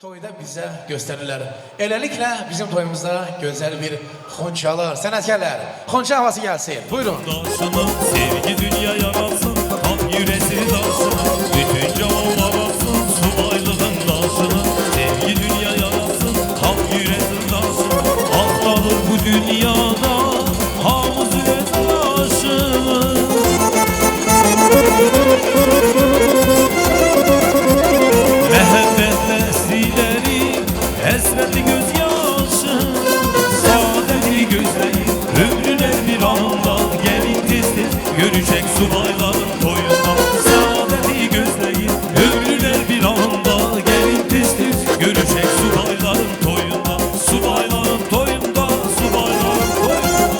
Toyda bize gösterirler. Eləliklə bizim toyumuzda güzel bir xonçalar, sənətkarlar, xonça havası gelsin. Buyurun. Daşını, sevgi dünya yaratsın, tam yüreği daşını, bütün canlar alsın, subaylığın daşını, sevgi dünya yaratsın, tam yüreği daşını, atlanır bu dünyada, havuz yüreği daşını. Mehabbet nesileri, esreti gözyaşı, saadeti gözleyin, ömrüne bir anda gelin tezdir, görecek subayların toyunda. Saadeti gözleyin, ömrüne bir anda gelin tezdir, görecek subayların toyunda. Subayların toyunda, subayların toyunda.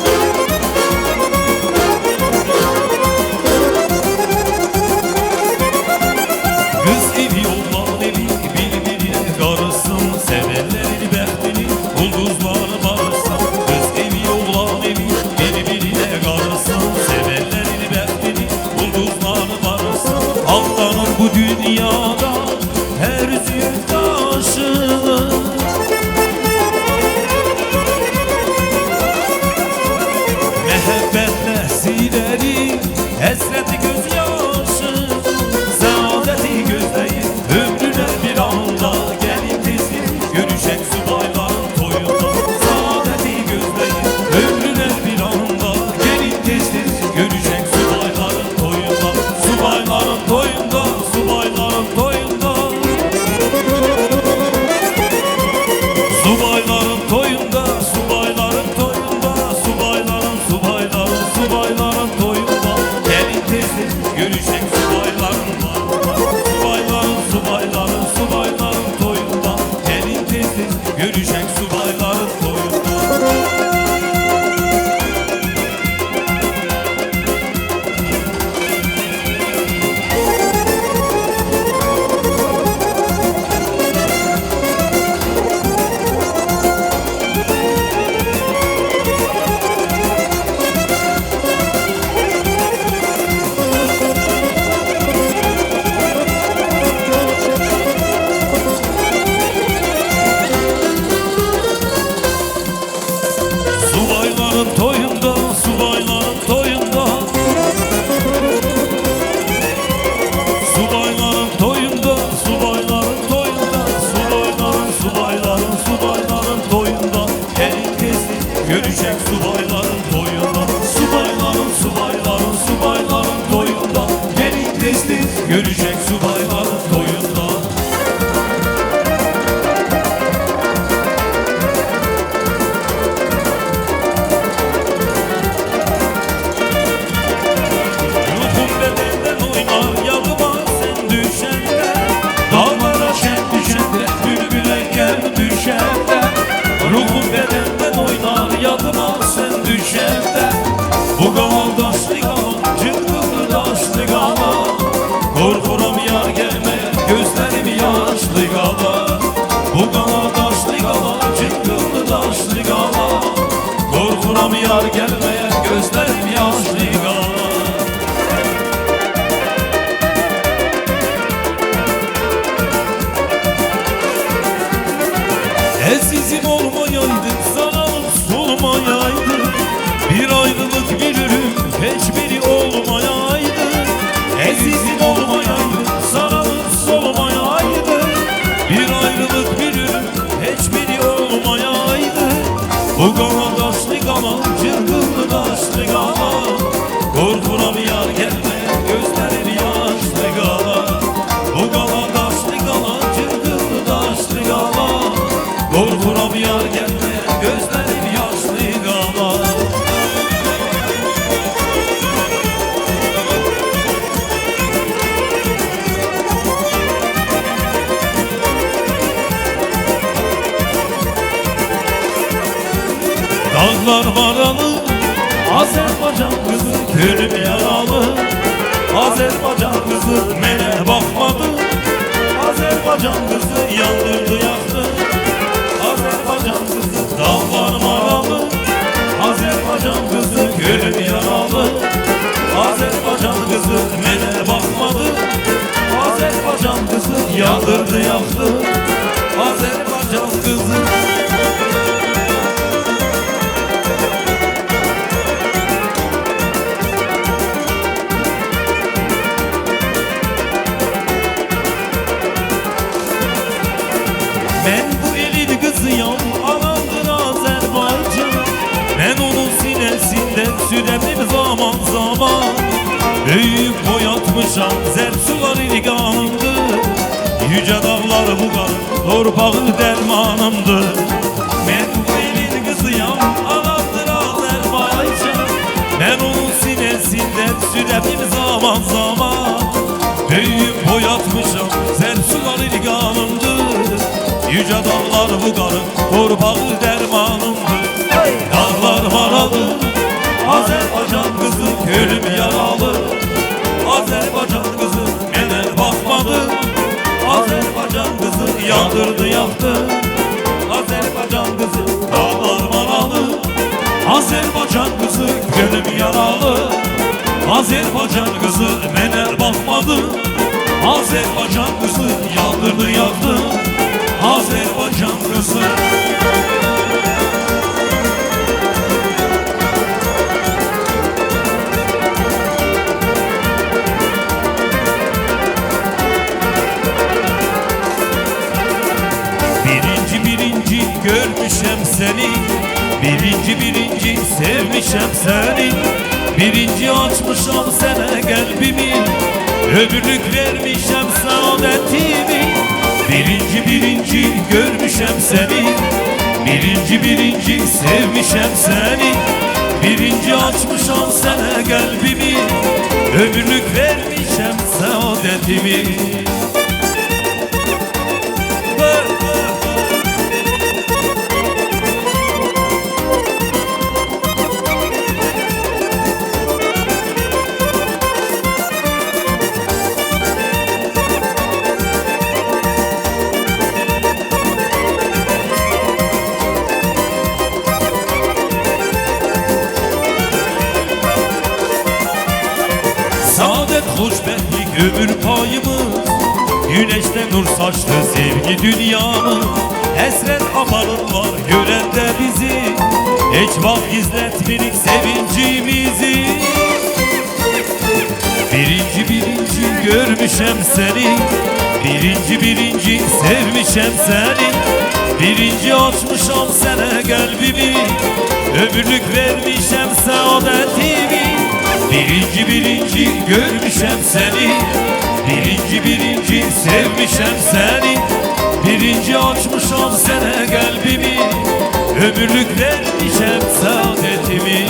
Kız evi oğlan evi, birbirine karışsın, severlerini bəxtini, ulduzları barışsın. Kız evi oğlan evi, birbirine karışsın, severlerini bəxtini, ulduzları barışsın. Aldanır bu dünyada her züğürt taşını. Mehabbet nesileri, esreti gözyaşı, saadeti gözleyin, ömrüne bir anda gelin tezdir, görecek subayların toyunda. Saadeti gözleyin, ömrüne bir anda gelin tezdir, görecek subayların toyunda. Subayların toyunda, subayların toyunda. Subayların toyunda, subayların toyunda, subayların, subayların, subayların toyunda. Gelin tezdir, görecek subayların var. Subayların, subayların, subayların toyunda. Gelin tezdir, görecek subayların toyunda. Subayların toyunda, subayların toyunda. Subayların toyunda, subayların toyunda. Subayların, subayların, subayların toyunda. Gelin tezdir, görecek subayların toyunda. Subayların, subayların, subayların toyunda. Gelin tezdir, görecek subayların toyunda. Ruhum bedenden oynar, yadıma sen düşende. Dağlara şen düşende, bülbüle gel düşende. Ruhum bedenden oynar, yadıma sen düşende. Bu gaval daşlı gaval, cırgılı daşlı gaval. Korkuram yar gelmeye, gözlerim yaşlı gaval. Bu gaval daşlı gaval, cırgılı daşlı gaval. Korkuram yar gelmeye, gözlerim yaşlı gaval. Ezizim olmayaydı, sana solmayaydı. Bir ayrılık bir ölüm, hiçbiri olmayaydı. Ezizim olmayaydı, sana solmayaydı. Bir ayrılık bir ölüm, hiçbiri olmayaydı. Bu gaval daşlı gaval, cırgılı daşlı gaval. Korkuram yar gelmeye, gözlerim yaşlı gaval. Bu gaval daşlı gaval, cırgılı daşlı gaval. Korkuram yar gelmeye, gözlerim yaşlı gaval. Dağlar maralı, Azerbaycan kızı gönlüm yaralı. Azerbaycan kızı mene bakmadı, Azerbaycan kızı yandırdı yaktı. Azerbaycan kızı dağlar maralı, Azerbaycan kızı gönlüm yaralı. Azerbaycan kızı mene bakmadı, Azerbaycan kızı yandırdı yaktı. zaman zaman Büyüyüp boyatmışam zər sular ilganımdır Yüce dağlar bu qar torpağı dermanımdır Ben elin kızıyam ağamdır Azerbaycan Ben onun sinesinden sürəbim zaman zaman Büyüyüp boyatmışam zər sular ilganımdır Yüce dağlar bu qarın torpağı dermanımdır Dağlar maralı Azerbaycan kızı gölüm yaralı Azerbaycan kızı mənə baxmadı Azerbaycan kızı yandırdı yaktı Azerbaycan kızı dağlar maralı Azerbaycan kızı gölüm yaralı Azerbaycan kızı mənə baxmadı Azerbaycan kızı yandırdı yaktı Azerbaycan kızı Birinci görmüşem seni Birinci sevmişem seni Birinci açmışam sana kalbimi Ömürlük vermişem saadetimi Birinci görmüşem seni Birinci sevmişem seni Birinci açmışam sana kalbimi Ömürlük vermişem saadetimi Saadet, hoşbetlik, ömür payımız Güneşte nur saçtı sevgi dünyamız Esret aparın var gören de bizi Hiç vak gizletmedik sevincimizi Birinci görmüşem seni Birinci sevmişem seni Birinci açmışam sana kalbimi Ömürlük vermişem saadetimi Birinci görmüşem seni Birinci sevmişem seni Birinci açmışam sana kalbimi Ömürlük vermişem saadetimi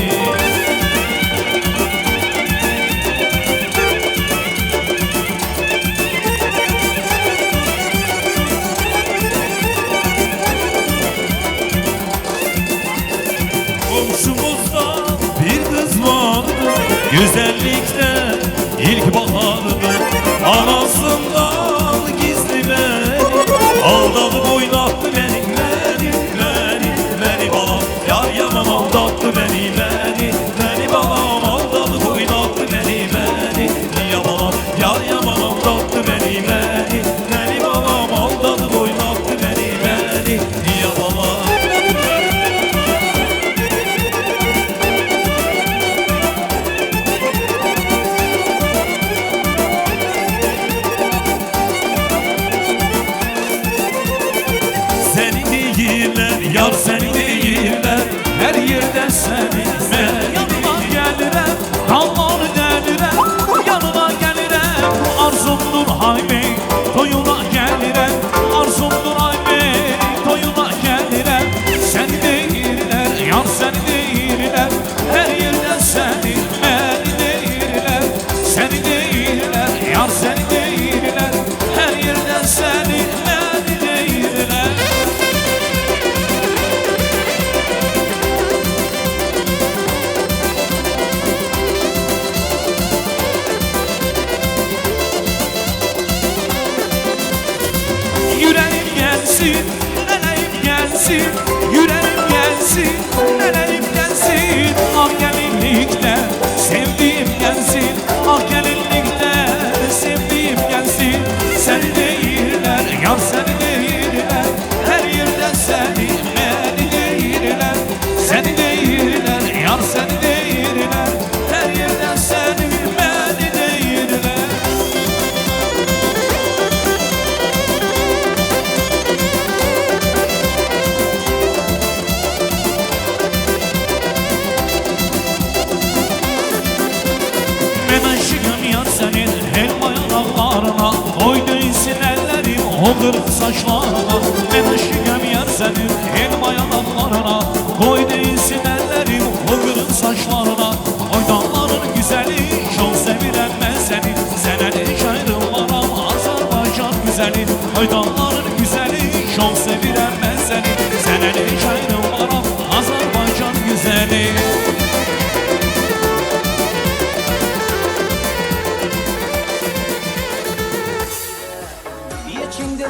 Komşumuzda bir kız vardı Güzellikte ilk bahardı Anasından gizli beni Aldatıp oynattı beni balam Yar yaman aldattı beni balam Aldatıp oynattı beni yaman Yar yaman aldattı beni balam Aldatıp oynattı beni yaman Yar seni değiller, her yerden seni yanına gelirem, dalları delirem, yanına gelirem, arzumdur haymi, toyuna gelirem, arzumdur haymi, toyuna gelirem, seni değiller, yar seni değiller, her yerden seni değiller, seni değiller, yar seni değiller, her yerden seni değiller. Yüreğim gelsin, meleğim gelsin, yüreğim gelsin, meleğim gelsin, ah gelinlikte sevdiğim gelsin, ah gelinlikte sevdiğim gelsin, seni değiller, yar seni değiller, her yerden seni, beni değiller, seni değiller, yar seni değiller, her yerden seni, beni değiller. kollarına, koy değsin ellerim o kırık saçlarına. Ben ışıkım yer senin elma yanaklarına, koy değsin ellerim o kırık saçlarına. Oy dağların güzeli, çok sevirem ben seni. Senen hiç ayrılmaram Azerbaycan güzeli. Oy dağların güzeli, çok sevirem ben seni. Senen hiç ayrılmaram Azerbaycan güzeli.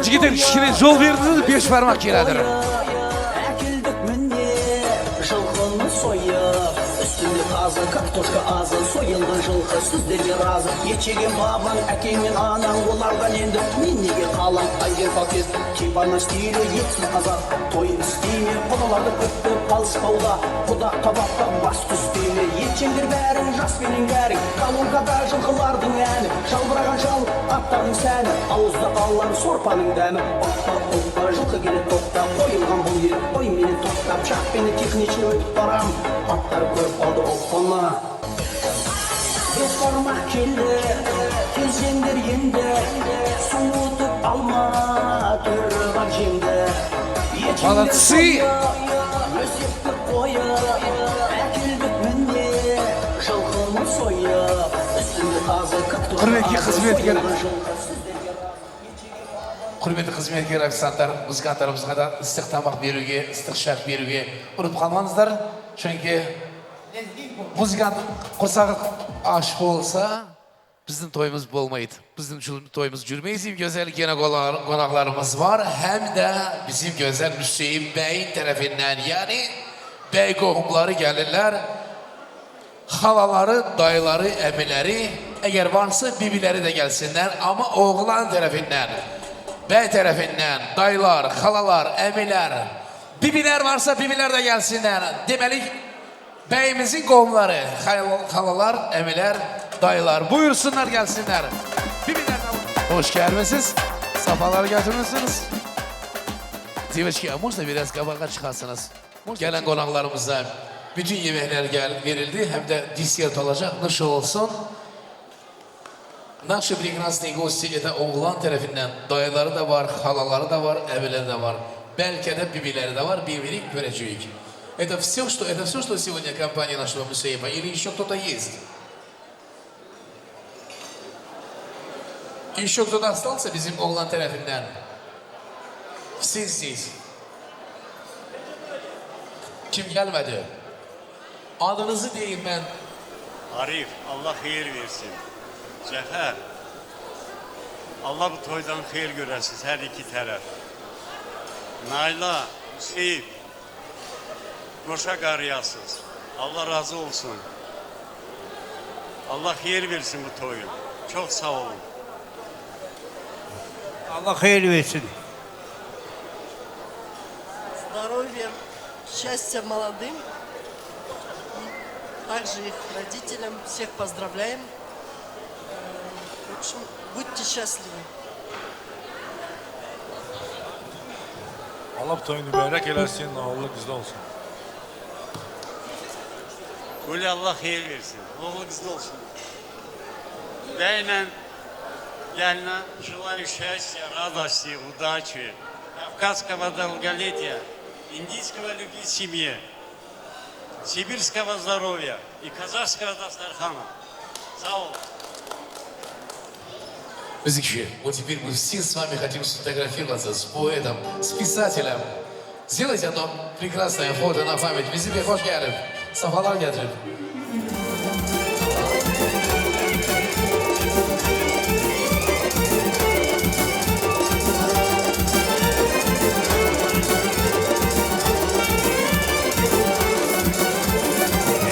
Jigitler kişine yol verdiniz, 5 parmak geledir. Әкелдік міне жылқыны сойып үстінде тазы картошка азы сойылған жылқы сіздерге разы ет жеген бабаң әкең мен анаң олардан енді мен неге қалам айгер пакет кипана стилі етсіз қазақ тойын істейме құдаларды күтіп қалыспауда құда табақта бас түстейме етшеңдер бәрің жас пенен кәрің колонкада жылқылардың әні жалбыраған жал аттардың сәні ауызда қалған сорпаның дәмі оппа оппа жылқы келеді тоқтап қойылған бұл ел ой менен тоқтап шақпені техничный өтіп барам аттар көріп қалды оппаны бес бармақ келді келсеңдер енді суытып алма тұрған жеңді Молодцы! өсекті қойып әкелдік міне жылқыны сойып үстінде тазы картошка Құрметті қызметкер. сойылған жылқы сіздерге Құрметті қызметкер официанттар, музыканттарымызға да ыстық тамақ беруге, ыстық шарап беруге ұмытып қалмаңыздар. Çünkü muzikant құрсағы аш болса, біздің тойымыз болмайды. Біздің тойымız жүрмейді. Güzel gene konaklarımız var. Hem de bizim güzel Hüseyin Bey'in tarafından, yani bey qohumları gelirler. Halaları, dayıları, emileri, eğer varsa bibileri de gelsinler. Ama oğlan tarafından, bey tarafından, dayılar, halalar, emiler, bibiler varsa bibiler de gelsinler. Demelik beyimizin qohumları, halalar, emiler, dayılar buyursunlar gelsinler. Bibiler de hoş gelmişsiniz. Safaları götürmüşsünüz. Девочки, а можно biraz kabağa çıkarsınız? Gelen konaklarımıza bütün yemekler verildi. Hem de dessert olacak. Nasıl olsun? Наши прекрасные гости это oğlan tarafından. Dayıları da var, halaları da var, evileri de var. Belki de bibileri de var. Birbirini göreceğiz. Это все, что сегодня компания нашего Мусеева? Или еще кто-то есть? Еще кто-то остался bizim oğlan tarafından? Все здесь. Kim gelmedi? Adınızı deyin ben. Arif, Allah xeyir versin. Cəfər, Allah bu toydan xeyir görəsiniz hər iki tərəf. Nayla, Hüseyin, qoşa qarıyasınız. Allah razı olsun. Allah xeyir versin bu toyun. Çox sağ olun. Allah hayır versin. Здоровья, счастья молодым, также их родителям. Всех поздравляем. В общем, будьте счастливы. Allah toyunu mübarək eləsin, Allah qızda olsun. Quli Allah xeyir versin. Oğlu qızlı olsun. Bəylə, gəlinə желаю счастья, радости, удачи, кавказского долголетия, индийского любви в семье, сибирского здоровья и казахского дастархана. Sağ olun. Музыки, вот теперь мы все с вами хотим сфотографироваться с поэтом, с писателем. Сделайте одно прекрасное фото на память. Bizi hoş geldin. Safalar getirip.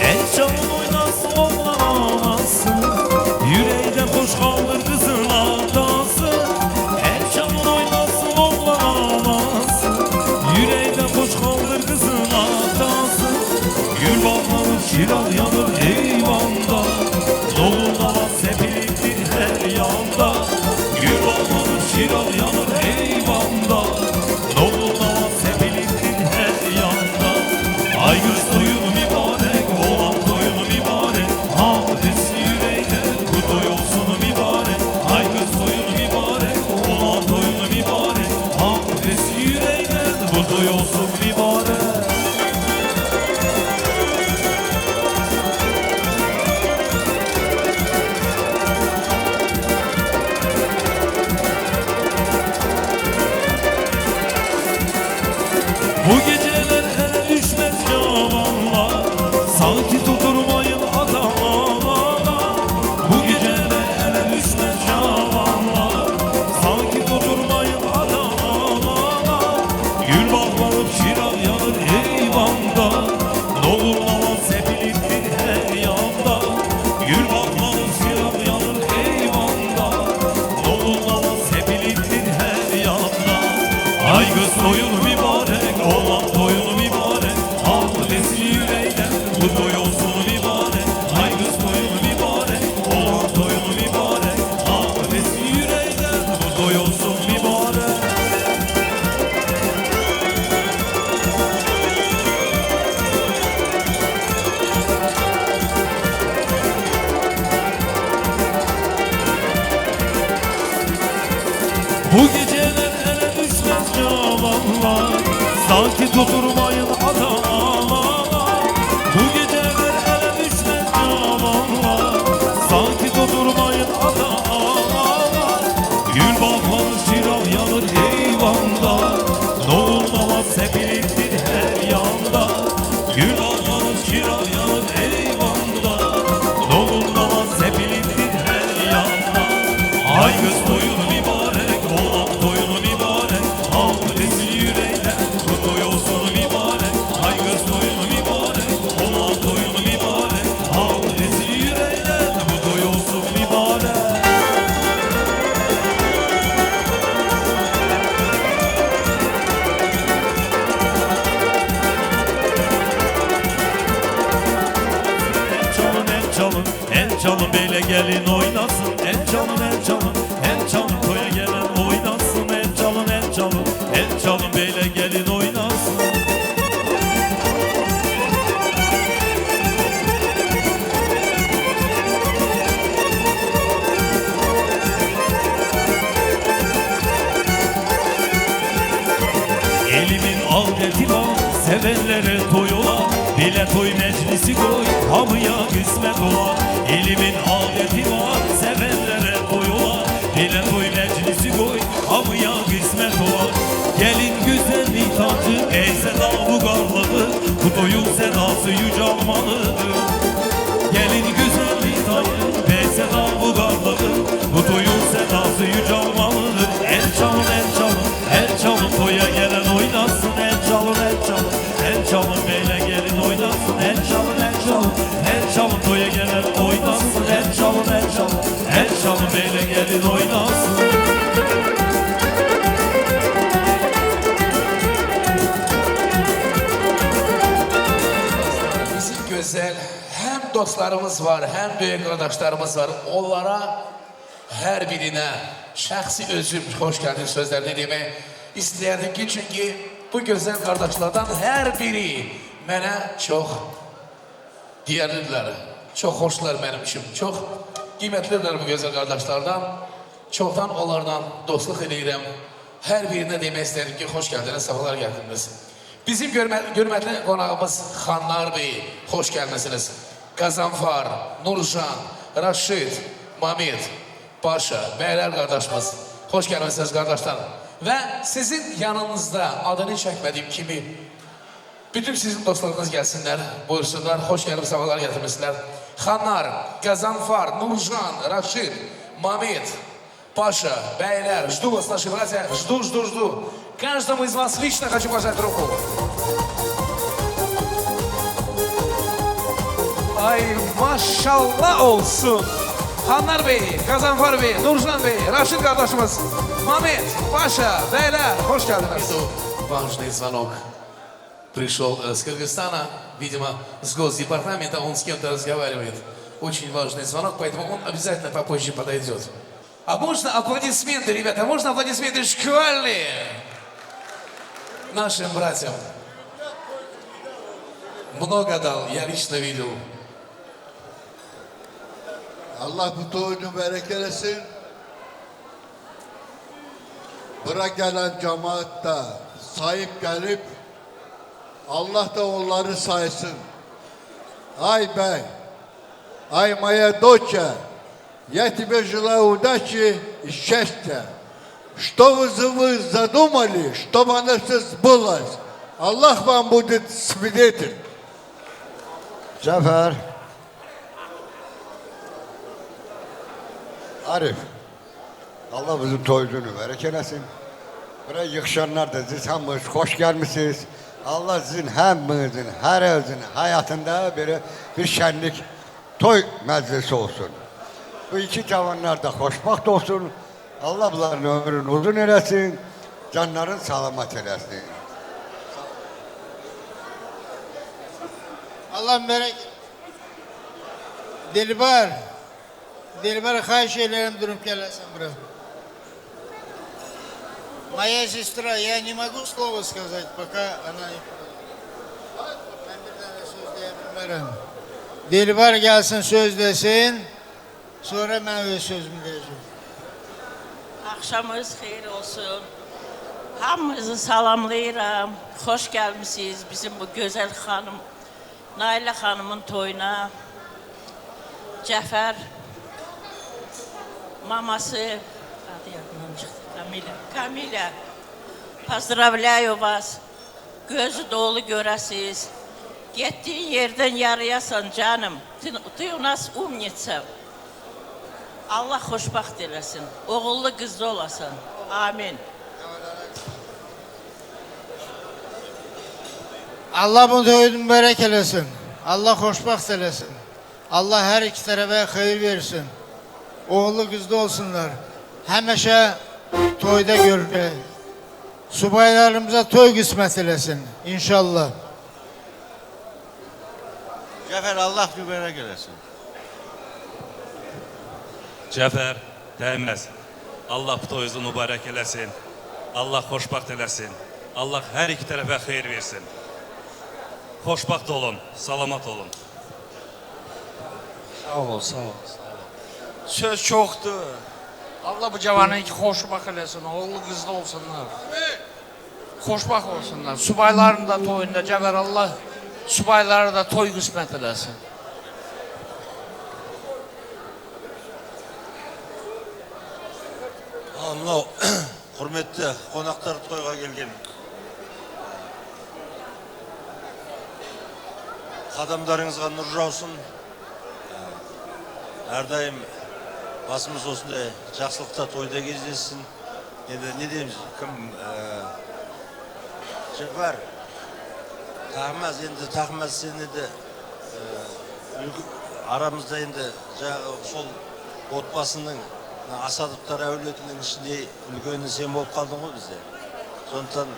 El çalın oynasın oğlan anası, yüreğde hoş kaldır kızın atası. El çalın oynasın oğlan anası, yüreğde hoş kaldır kızın atası. Gül bağlanır, şiraz yanır eyvanda, dolulara sepilir her yanda. Gül bağlanır, şiraz yanır eyvanda, dolulara sepilir her yanda. Ay göz toyunu mübarek, oğlan toyunu mübarek. Hadis yüreğde, bu toy olsun mübarek. Ay göz toyunu bu toy olsun mübarek. Bu geceler hele düşmez yalanlar, sanki tutturmayın adamlar. Bu geceler hele düşmez yalanlar, sanki tutturmayın adamlar. Gül bağlanıp şiran yanır eyvanda, n'olur namaz sepiliktir her yanda. Gül bağlanıp şiran yanır eyvanda, n'olur namaz sepiliktir her yanda. Ay göz toyunu mübarek, olan toyunu mübarek, al desin yüreğden, bu toy olsun mübarek. Ay göz toyunu mübarek, olan toyunu mübarek, al desin yüreğden, bu toy olsun mübarek. Bu geceler ele düşmez yalanlar, sanki tutturmayın adamlar. Bu geceler ele düşmez yalanlar, sanki tutturmayın adamlar. Gül bağlanır şiran yanır eyvanda, n'olur namaz sepiliktir her yanda. Gül bağlanır şiran yanır eyvanda, n'olur namaz sepiliktir her yanda. Ay göz toyunu mübarek, olan toyunu mübarek, al desin yüreğden, bu toy olsun mübarek. Ay göz toyunu mübarek, olan toyunu mübarek, al desin yüreğden, bu toy olsun mübarek. El çalın, el çalın, beyle gelin oynasın. El çalın, el çalın, el çalın, toya gelen oynasın. El çalın, el çalın, el çalın, beyle gelin oynasın. Elimin adeti var, sevenlere toy ola, bile toy meclisi koy, hamıya kısmet ola. Elimin adeti var, sevenlere toy ola, bile toy meclisi koy, hamıya kısmet ola. Gelin güzellik tacı, ey seda bu karlıdır, bu toyun sedası yücelmalıdır. Gelin güzellik tacı, ey seda bu karlıdır, bu toyun sedası yücelmalıdır. El çalın, el çalın, el çalın, toya gelen oynasın. El çalın, el çalın, el çalın, beyle gelin oynasın. El çalın, el çalın, el çalın, toya gelen oynasın. El çalın, el çalın, el çalın, beyle gelin oynasın. Bizim güzel hem dostlarımız var, hem büyük kardeşlerimiz var. Onlara her birine şahsi özüm hoş geldin sözlerini demek isterdim ki çünkü bu güzel kardeşlerden her biri bana çok değerlidirler. Çok hoşlar benim için. Çok kıymetlidirler bu güzel kardeşlerden. Çoktan onlardan dostluk edirəm. Her birine demek isterim ki hoş geldiniz, sefalar geldiniz. Bizim görməkli qonağımız Xanlar Bey, hoş gelmesiniz. Qazanfar, Nurcan, Raşid, Mamid, Paşa, beyler kardeşimiz. Hoş gelmesiniz kardeşler. Ve sizin yanınızda adını çekmediğim kimi bütün sizin dostlarınız gelsinler, buyursunlar, hoş gelip sefalar getirmişsinler. Xanlar, Qazanfar, Nurcan, Raşid, Mamid, Паша, Бейлер, жду вас, наши братья, жду. Каждому из вас лично хочу пожать руку. Ay maşallah olsun. Xanlar Bey, Qazanfar Bey, Nurcan Bey, Raşid kardeşimiz, Mamid, Paşa, Beyler, hoş geldiniz. Важный звонок пришел с Кыргызстана, видимо, с Госдепартамента, он с кем-то разговаривает. Очень важный звонок, поэтому он обязательно попозже подойдет. А можно аплодисменты, ребята, можно аплодисменты шквальные нашим братьям? Много дал, я лично видел. Allah bu toyunu berekelesin. Bırak gelen cemaat da, sahip gelip Allah da onları saysın. Ay bey, ay moja доча, я тебе желаю удачи и счастья. Что вы задумали, чтобы оно все сбылось. Allah вам будет свидетель. Cafer. Arif. Allah bizim toyunu berekelesin. Buraya yığışanlar da siz hamınız hoş gelmişsiniz. Allah sizin hemminizin, her özün hayatında bir şenlik, toy meclisi olsun. Bu iki cavanlar da hoşbaht olsun. Allah bunların ömrünü uzun eylesin. Canların selamet eylesin. Allah mübarek. Dilber xahiş ederim durup gelesin buraya. Моя сестра, я не могу слова сказать, пока она не... Ben bir tane söz diyebilirim. Dilber gelsin söz desin, sonra ben öz sözümü diyeceğim. Axşamınız xeyir olsun. Hamınızı salamlayıram. Xoş gəlmisiniz bizim bu gözəl xanım Nailə xanımın toyuna. Cəfər maması adı yadımdan çıxdı. Kamilə. Pozdravляю вас. Gözü dolu görəsiz. Getdiyin yerdən yarıyasan canım. Ты у нас умница. Allah xoşbaxt eləsin. Oğullu qızlı olasan. Amin. Allah bu toyunu mübarek eləsin. Allah xoşbaxt eləsin. Allah hər iki tərəfə xeyir versin. Oğullu qızlı olsunlar. Həmişə toyda görürük. Subaylarımıza toy qismət eləsin. İnşallah. Cafer Allah mübarek eylesin. Cəfər, dəyməz. Allah bu toyunuzu mübarək eləsin. Allah xoşbaxt eləsin. Allah hər iki tərəfə xeyir versin. Xoşbaxt olun, salamat olun. Sağ ol, sağ ol. Söz çoktu. Allah bu cavanı iki xoşbaxt eləsin, oğlu qızlı olsunlar. Xoşbaxt olsunlar. Subayların da toyunda Cəfər Allah subaylara da toy qismət eləsin. Mынау құрметті қонақтар тойға келген. Қадамдарыңызға нұр жаусын. Әрдайым басымыз осындай жақсылықта тойда кездессін. Енді не дейміз, кім Жапар тағмаз, енді тағмаз сені де арамызда енді жағы сол отбасының Асадовтар әулетінің ішінде үлкені сен болып қалдың ғой бізде. Сондықтан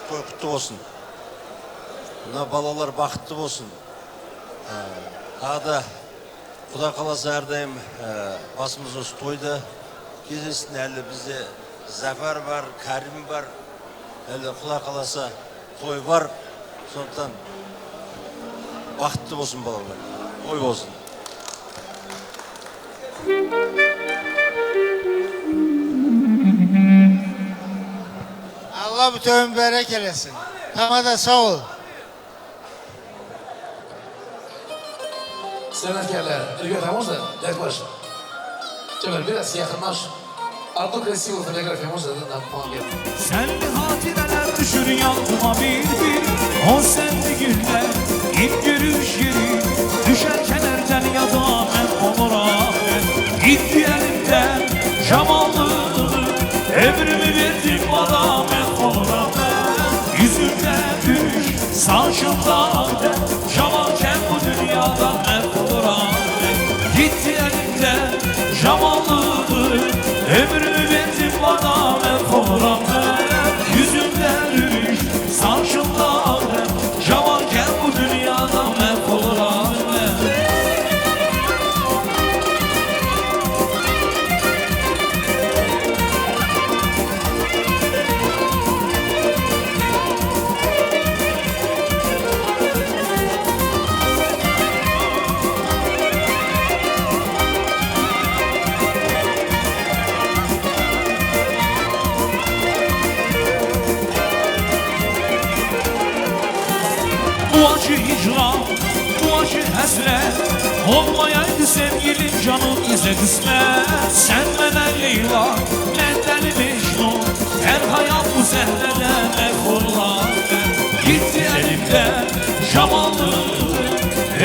той құтты болсын. Мына балалар бақытты болсын. Тағы да Құда қаласа әрдайым басымыз осы тойда кездесін. Әлі бізде Зафар бар, Кәрім бар. Әлі Құда қаласа той бар. Сондықтан бақытты болсын балалар. Той болсын. Allah bu toyun mübarek eləsin. Tamam da sağ ol. Sanatkarlar, ребята, можно? Yaklaş. Cəfər, biraz yaxınlaş. Ardu kresivo fotoğrafya, можно нам puan ver. Senli hatireler düşür yantıma bir bir. O senli günler, ilk görüş yeri. Düşerken erken yada ben oluram. Gitti elimden şamallığını. Emrimi verdim bana ben oluram ben. Yüzümden düş, saçımdan ben. Şamalken bu dünyada ben oluram ben. Gitti elimden şamallığını. Emrimi verdim bana ben oluram ben. Yüzümden düş, saçımdan ben. Şamalken bu dünyada ben oluram ben. həsrət olmayaydı sevgilim canım bizə qismət. Sən mənə Leyla, mən dəli Mecnun, hər hayat bu səhnədə məhvular. Gitti əlimdən şamanlığım,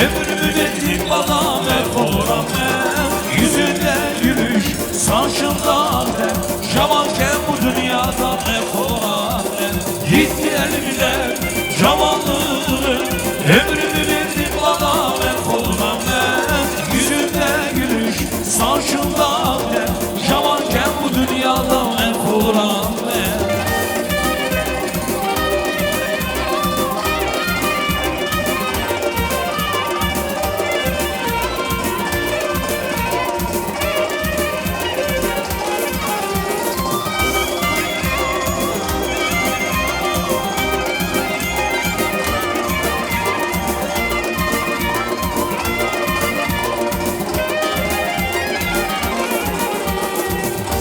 ömrümü verdim bana məhvuram mən. Yüzündə gülüş, saçında dəm, şamanken bu dünyada məhvuram mən. Gitti əlimdən şamanlığım, ömrümü verdim bana məhvuram mən. Yüzündə gülüş, saçında dəm, şamanken bu dünyada məhvuram mən.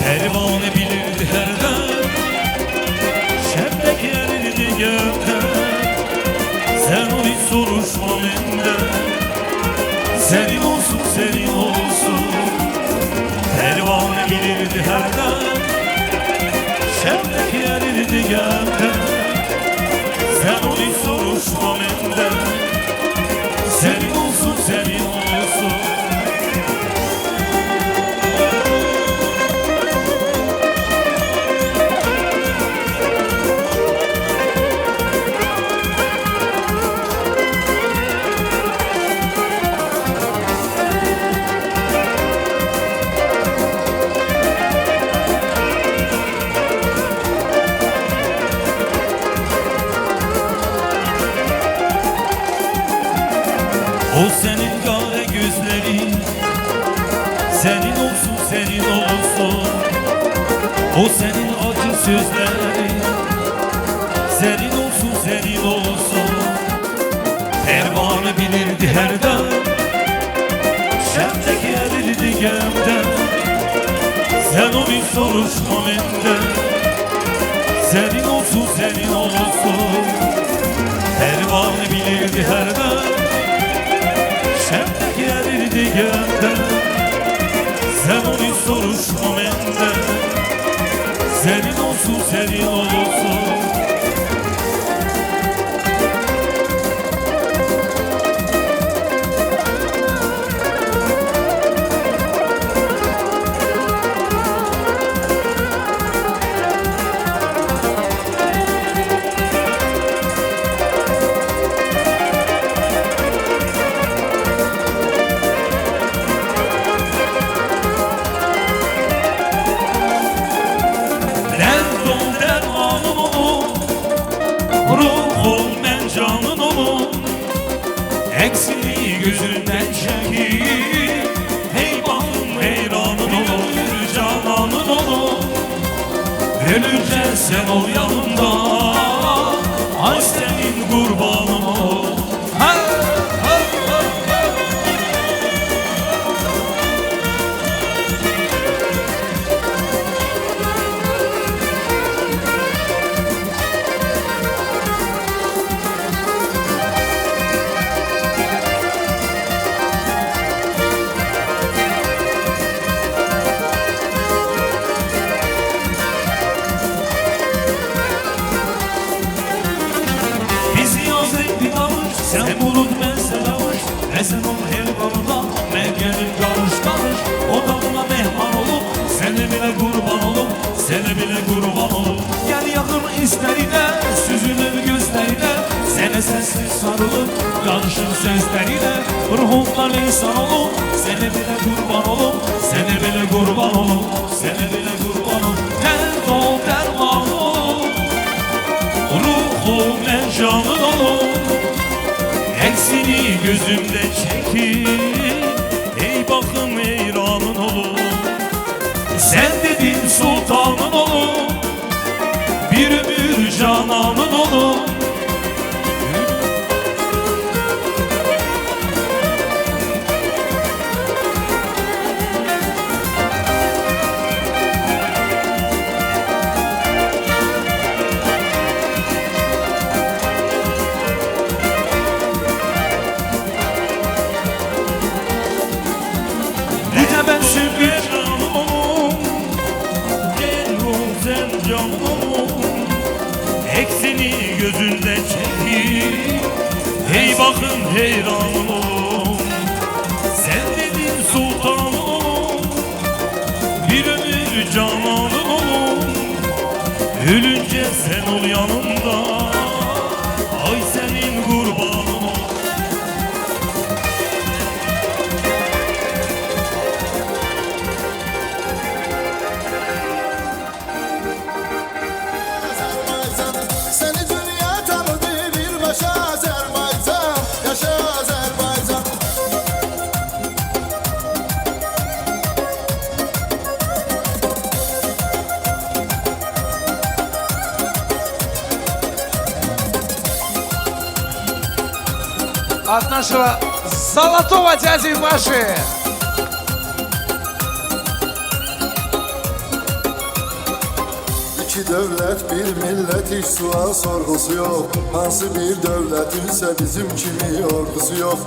Pervane bilirdi herden, şemdek gelirdi gökten. Sen onu hiç soruşma benden, senin olsun senin olsun. Pervane bilirdi herden, şemdek gelirdi gökten. Sen onu hiç soruşma benden, senin olsun senin olsun. O senin kare gözlerin, senin olsun senin olsun. O senin acı sözlerin, senin olsun senin olsun. Pervane bilirdi herden, şemdek erirdi gemden. Sen o bir soruşma benden, senin olsun senin olsun. Pervane bilirdi herden, şemdek erirdi gemden. Sen onu soruşma benden, senin olsun senin olsun. Eksiliği gözünden çekip, hey bağım heyranın olur, cananın olur. Ölünce sen ol yanımda, ay senin kurbanın ol. Sen bulut ben selamış, sen ol her konuda. Ben gelip karış karış, odamına mehman olup. Seni bile kurban olup, seni bile kurban olup. Gel yakın isterine, süzülür gözlerine. Sene sessiz sarılıp, karışır sözlerine. Ruhumdan insan olup, seni bile kurban olup. Seni bile kurban olup, seni bile kurban olup. Dert ol derman ol, ruhum en canın olup. Eksini gözümde çekip, ey bakım heyranın olur. Sen dedin sultanın olur, bir ömür cananın olur. gözünden çekir. Hey bakın heyran olun, sen dedin sultanım, bir ömür cananım. Ölünce sen ol yanımda, ay senin kurbanın ol. Seni dünya tanıdı bir başa Azerbaycan. Yaşa Azerbaycan. От нашего золотого дяди Паши. İki devlet bir millet hiç sual sorgusu yok. Hansı bir devletinse bizim kimi ordusu yok.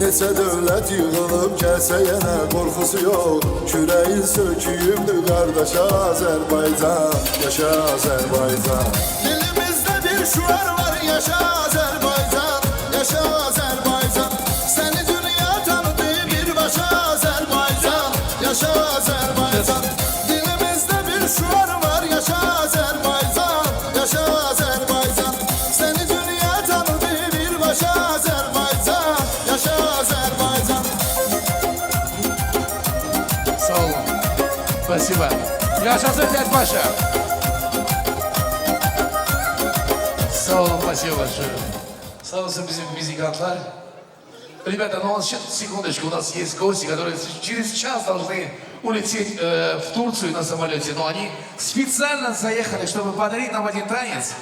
Neçə devlet yığılıp gelse yine korkusu yok. Küreğin söküyümdü kardeş Azerbaycan. Yaşa Azerbaycan. Dilimizde bir şuar var yaşa Azerbaycan. Yaşa Azerbaycan. Seni dünya tanıdı bir başa Azerbaycan. Yaşa Azerbaycan. Dilimizde bir şuar var yaşa Azerbaycan. Yaşa Azerbaycan. Seni dünya tanıdı bir başa Azerbaycan. Yaşa Azerbaycan. Sağ olun. Спасибо. Yaşasın дядь Паша. Sağ olun, спасибо большое. Sağ olsun bizim müzikantlar. Ребята, ну сейчас, секундочку, у нас есть гости, которые через час должны улететь в Турцию на самолете, но они специально заехали, чтобы подарить нам один танец.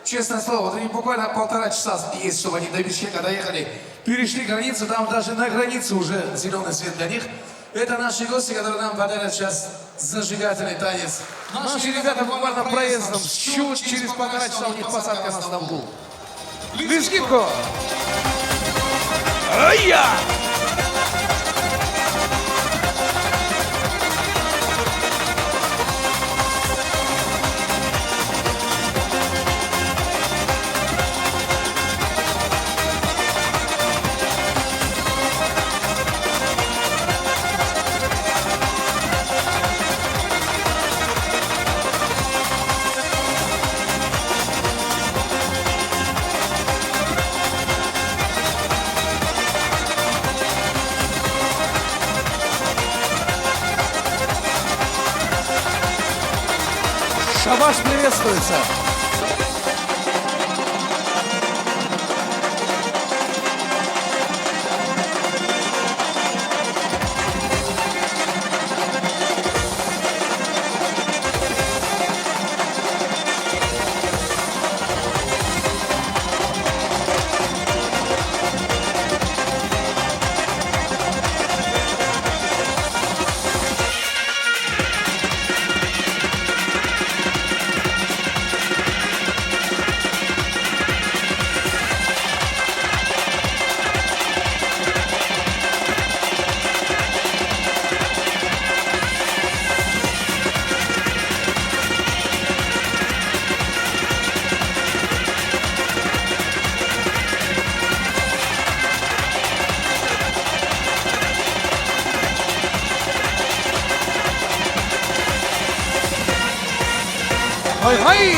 Честное слово, вот они буквально 1,5 часа есть, чтобы они до Бишкека доехали, перешли границу, там даже на границе уже зеленый свет для них. Это наши гости, которые нам подарят сейчас зажигательный танец. Наши ребята буквально проездом чуть через 1,5 часа у них посадка на Стамбул. Бишкеку! Ай-я! Шабаш приветствуется. Hay!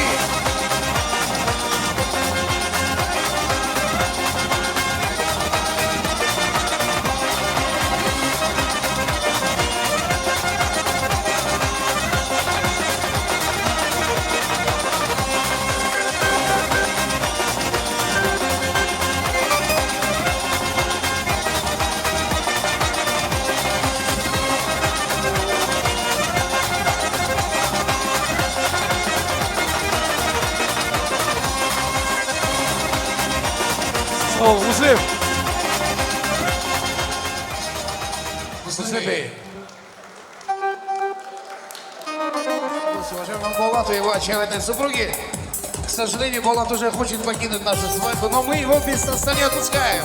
О, Муслим! Муслим Бей! Уважаемому Болату и его очаровательной супруге, к сожалению, Болат уже хочет покинуть нашу свадьбу, но мы его без нас не отпускаем.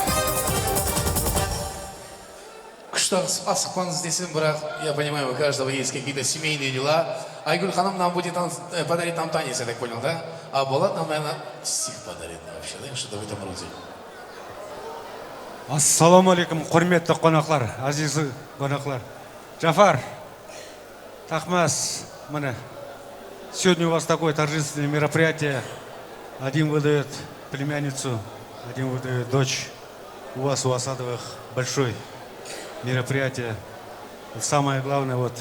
Что, Спас-Хан здесь, брат, я понимаю, у каждого есть какие-то семейные дела. Айгуль Ханым нам будет подарить нам танец, я так понял, да? А Болат нам, наверное, стих подарит вообще, да, что-то в этом роде. Ассаламу алейкум, құрметті қонақлар, азизы қонақлар. Джафар, Тахмас, міне, сегодня у вас такое торжественное мероприятие. Один выдает племянницу, один выдает дочь. У вас, у Асадовых, большое мероприятие. И самое главное, вот,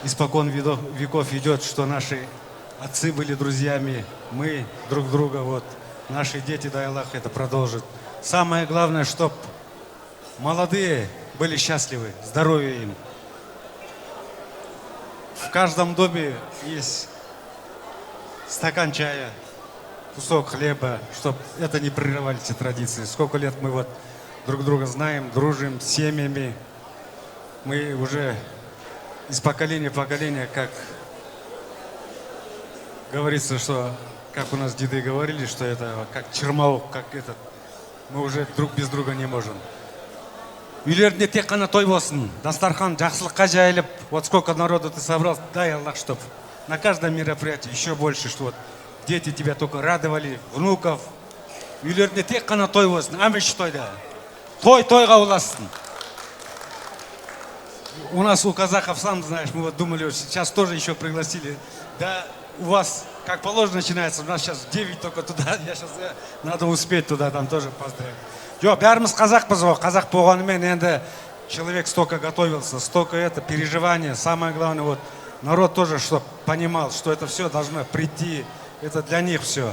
испокон веков идет, что наши отцы были друзьями, мы друг друга, вот, наши дети, дай Аллах, это продолжит. Самое главное, чтобы молодые были счастливы, здоровья им. В каждом доме есть стакан чая, кусок хлеба, чтобы это не прерывали эти традиции. Сколько лет мы вот друг друга знаем, дружим с семьями. Мы уже из поколения в поколение, как говорится, что, как у нас деды говорили, что это как чермаук, как этот, мы уже друг без друга не можем. Үйлерінде тек қана той болсын, дастархан жақсылыққа жайылып, вот сколько народу ты собрал, дай Аллах, чтоб на каждом мероприятии еще больше, что вот дети тебя только радовали, внуков. Үйлерінде тек қана той болсын, әмеш тойда. Тойға ұласын. У нас у казахов, сам знаешь, мы вот думали, сейчас тоже еще пригласили. Да, у вас, как положено, начинается, у нас сейчас 9 только туда, надо успеть туда, там тоже поздравить. Жоқ, бәріміз қазақпыз ғой, қазақ болғанымен енді человек столько готовился, столько это переживания. Самое главное, вот народ тоже, чтобы понимал, что это все должно прийти, это для них все.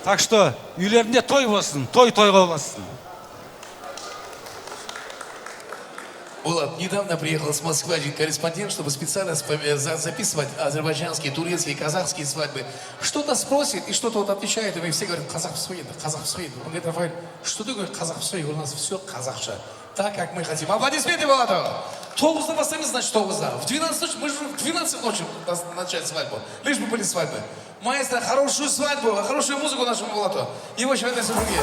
Так что, үйлерінде той болсын, тойға болсын. Булат, недавно приехал с Москвы один корреспондент, чтобы специально записывать азербайджанские, турецкие, казахские свадьбы. Что-то спросит и что-то вот отвечает, и все говорят, казах в своей. Он говорит, Рафаэль, что ты говоришь, казах в своей? У нас все казахша. Так, как мы хотим. Аплодисменты, Булату! 9-да поставим, значит 9-да. В 12 ночи, мы же в 12 ночи начать свадьбу. Лишь бы были свадьбы. Маэстро, хорошую свадьбу, хорошую музыку нашему Булату. Его счастливой супруги.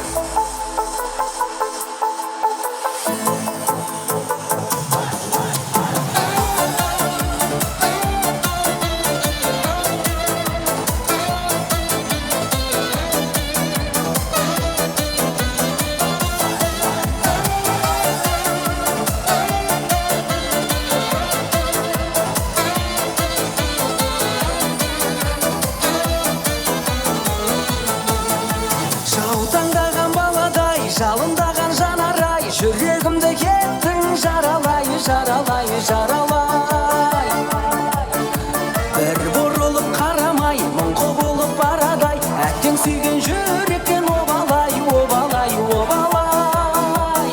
Жалындаған жанарай, жүрегімді кеттің жаралай, жаралай, жаралай. Бір бұрылып қарамай, мұңқы болып барадай, әттен сүйген жүректен обалай, обалай, обалай.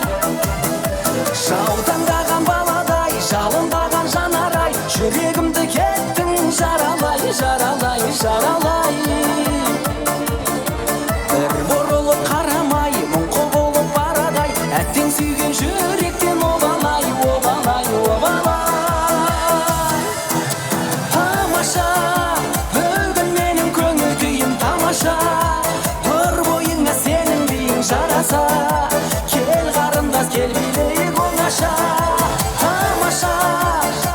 Жаутаңдаған баладай, жалындаған жанарай, жүрегімді кеттің жаралай, жаралай, жаралай. Бір бұрылып қарамай, әттен сүйген жүректен обалай, обалай, обалай. Тамаша, бүгін менің көңіл күйім тамаша. Бір бойыңа сенің биің жараса. Кел қарындас, кел билейік оңаша. Тамаша,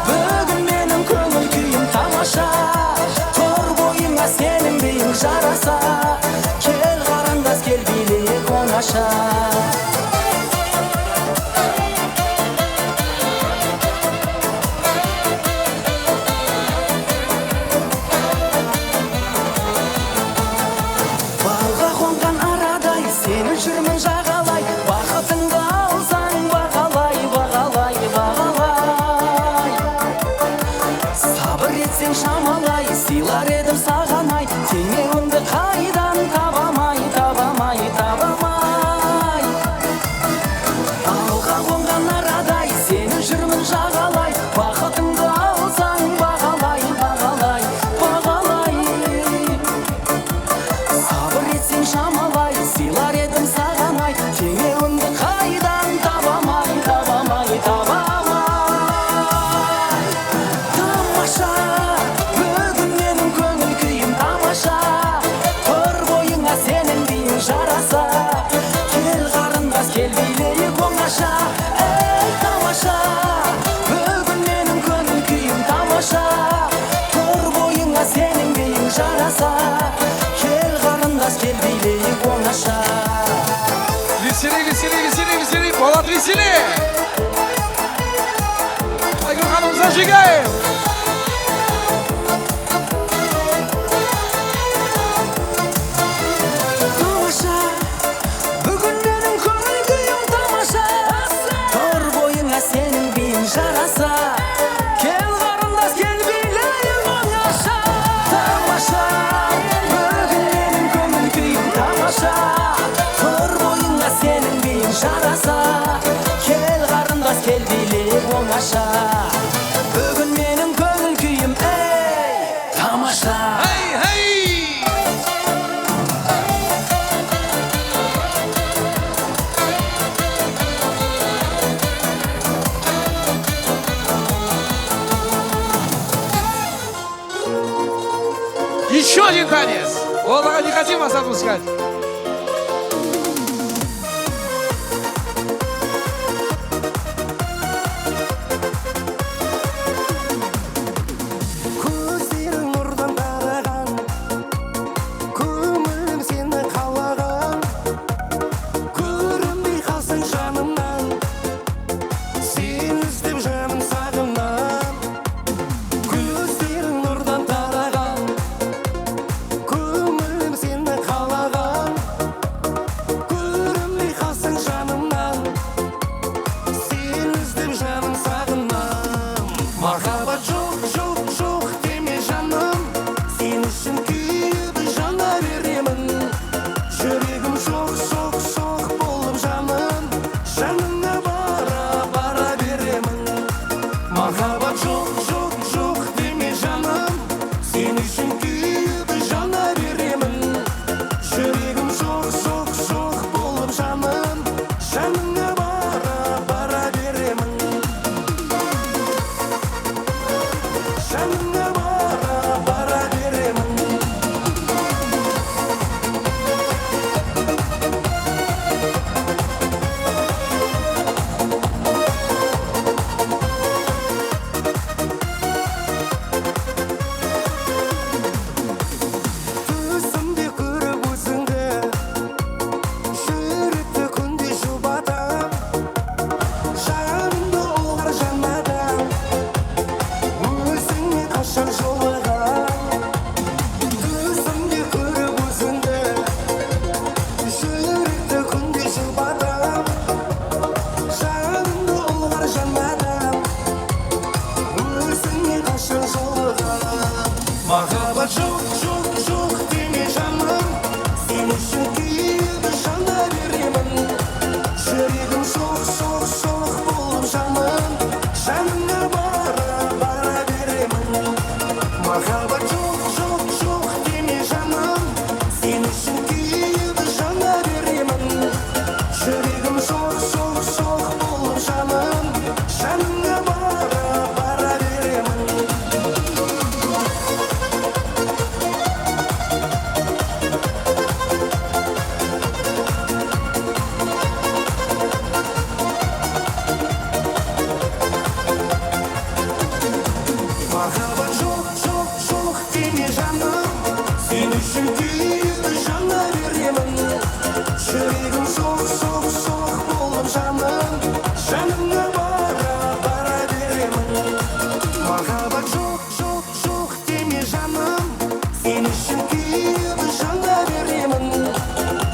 бүгін менің көңіл күйім тамаша. Бір бойыңа сенің биің жараса. Кел қарындас, кел билейік оңаша. Жүрмін жағалай, бақытыңды алсаң бағалай, бағалай, бағалай. Сабыр етсең шамалай, сыйлар едім сағанай, теңеуімді қайдан табамай, табамай, табамай. Алға қонған арадай, сені жүрмін жағалай, бақытыңды алсаң бағалай, бағалай, бағалай. Сабыр етсең шамалай, сыйлар едім сағанай, теңеуімді қайдан табамай, табамай, табамай. Тамаша, бүгін менің көңіл күйім тамаша. Тұр бойыңа сенің биің жараса. Кел қарындас, кел билейік оңаша. Ей тамаша, бүгін менің көңіл күйім тамаша. Тұр бойыңа сенің биің жараса. keldilik onaşa. Lisili, Polat Lisili. Aygün Hanım Zajigay. Tamaşa, bugün benim ko'ngil kuyim tamaşa. Tor boyuna senin bin jarasa. Kel qarindosh kel bilayim onaşa. Tamaşa, bugün benim ko'ngil kuyim tamaşa. Tor boyuna senin bin jarasa. Kel qarindosh kel bilayim onaşa. Bugün benim ko'ngil kuyim ey tamaşa. Hey. Еще один танец. Волга, не хотим вас отпускать. Көздерің нұрдан тараған, көңілім сені қалаған. Көрінбей қалсаң жанымнан, сені іздеп жаным сағынам. Көздерің нұрдан тараған, көңілім сені қалаған. Көрінбей қалсаң жанымнан, сені іздеп жаным сағынам. Махаббат жоқ деме жаным, сен үшін күйіп жана беремін. Жүрегім соқ болып жаным, жаныңа бара беремін. Махаббат жоқ деме жаным, сен үшін күйіп жана беремін. Жүрегім соқ болып жаным, жаныңа бара беремін. Жаныңа бара беремін. Түсімде көріп өзіңді, жүректі күнде жұбатам. Жанымды ұғар жанадан, өзіңе қашан жолығам. Түсімде көріп өзіңді, жүректі күнде жұбатам. Жанымды ұғар жанадан, өзіңе қашан жолығам. Махаббат жоқ деме жаным, сен үшін күйіп жана беремін. Жүрегім соқ болып жаным, жаныңа бара беремін. Махаббат жоқ деме жаным, сен үшін күйіп жана беремін. Жүрегім соқ болып жаным, жаныңа бара беремін. Махаббат жоқ деме жаным, сен үшін күйіп жана беремін. Жүрегім соқ болып жаным, жаныңа бара беремін. Махаббат жоқ деме жаным, сен үшін күйіп жана беремін.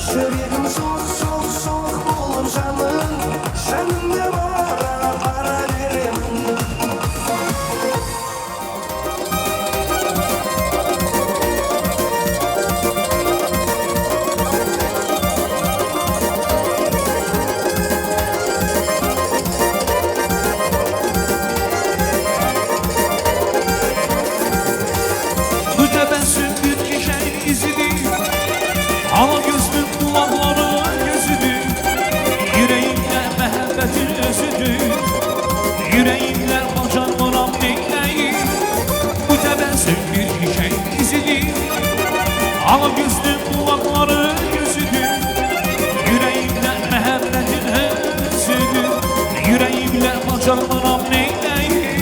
Жүрегім соқ болып жаным, жаныңа бара беремін. Bu tebessüm bir çiçeğin izidir. Ala gözlüm kulakların gözüdür. Yüreğimde məhəbbətin özüdür. Yüreğimdə bacarmıram neyləyi. Bu təbəssüm bir çiçeğin izidir. Ala gözlüm kulakların gözüdür. Yüreğimdə məhəbbətin özüdür. Yüreğimdə bacarmıram neyləyi.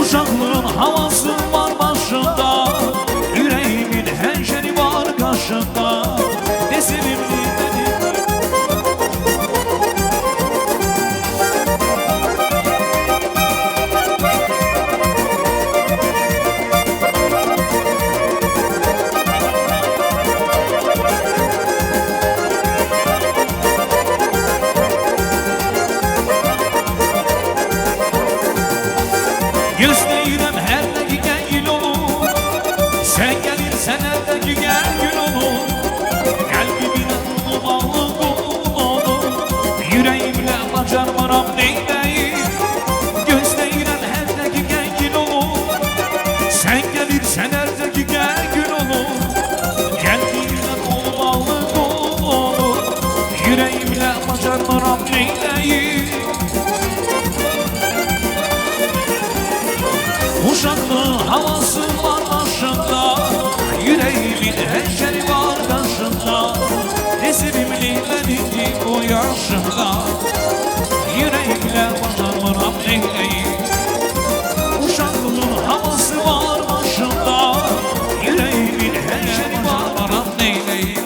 Uşaqlığın havası var başında. senedeki gel gün olur Kalbimine bağlı kul olur Yüreğimle bacarmaram neyleyim Gözleyirem herdeki gel gün olur Sen gelirsen herdeki gel gün olur Kalbimine bağlı kul olur Yüreğimle bacarmaram neyleyim Uşaklı havası var başında Yüreğimin heşeri var karşında Esirimli benimdi bu yaşımda Yüreğimle bacarmaram neyleyim Uşaklı havası var başında Yüreğimin heşeri var neyleyim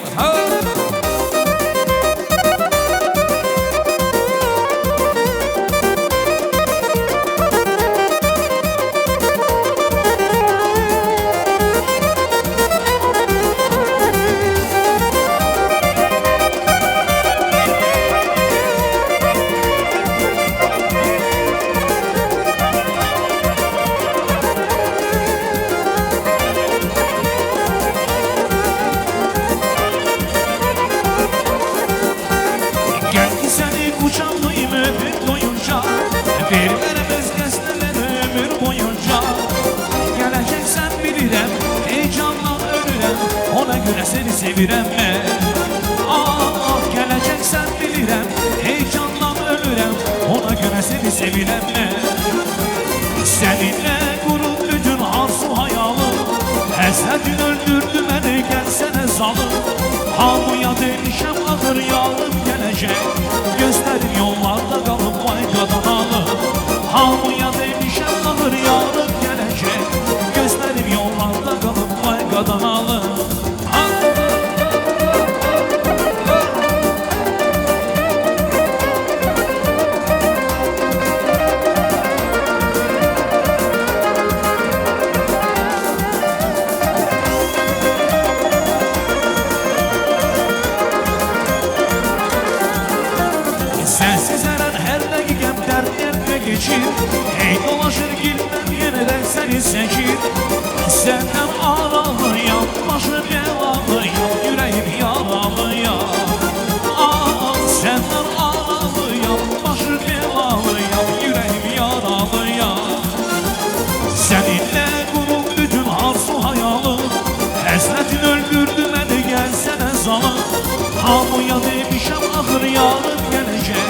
Seni sevirem ah geleceksen bilirem Heyecanla ölürem ona göre seni sevirem Seninle kurul bütün arzu hayalım Hasretin öldürdü beni gelsene zalım Hamuya demişem ağır yarım gelecek Gösterin yollarda kalıp vay kadanalı Hamuya demişem ağır yarım gelecek Gösterin yollarda kalıp vay kadanalı Sensiz her dakikam dertlerle geçir Hey dolaşır gitmem yeniden seni seçir Senden ağralıyam, başım belalıyam Yüreğim yaralıyam Senden ağralıyam, başım belalıyam Yüreğim yaralıyam Seninle kurul bütün arzu hayalım Hasretin öldürdü beni gelsene zalım Hamuya demişem ahır yarım gelecek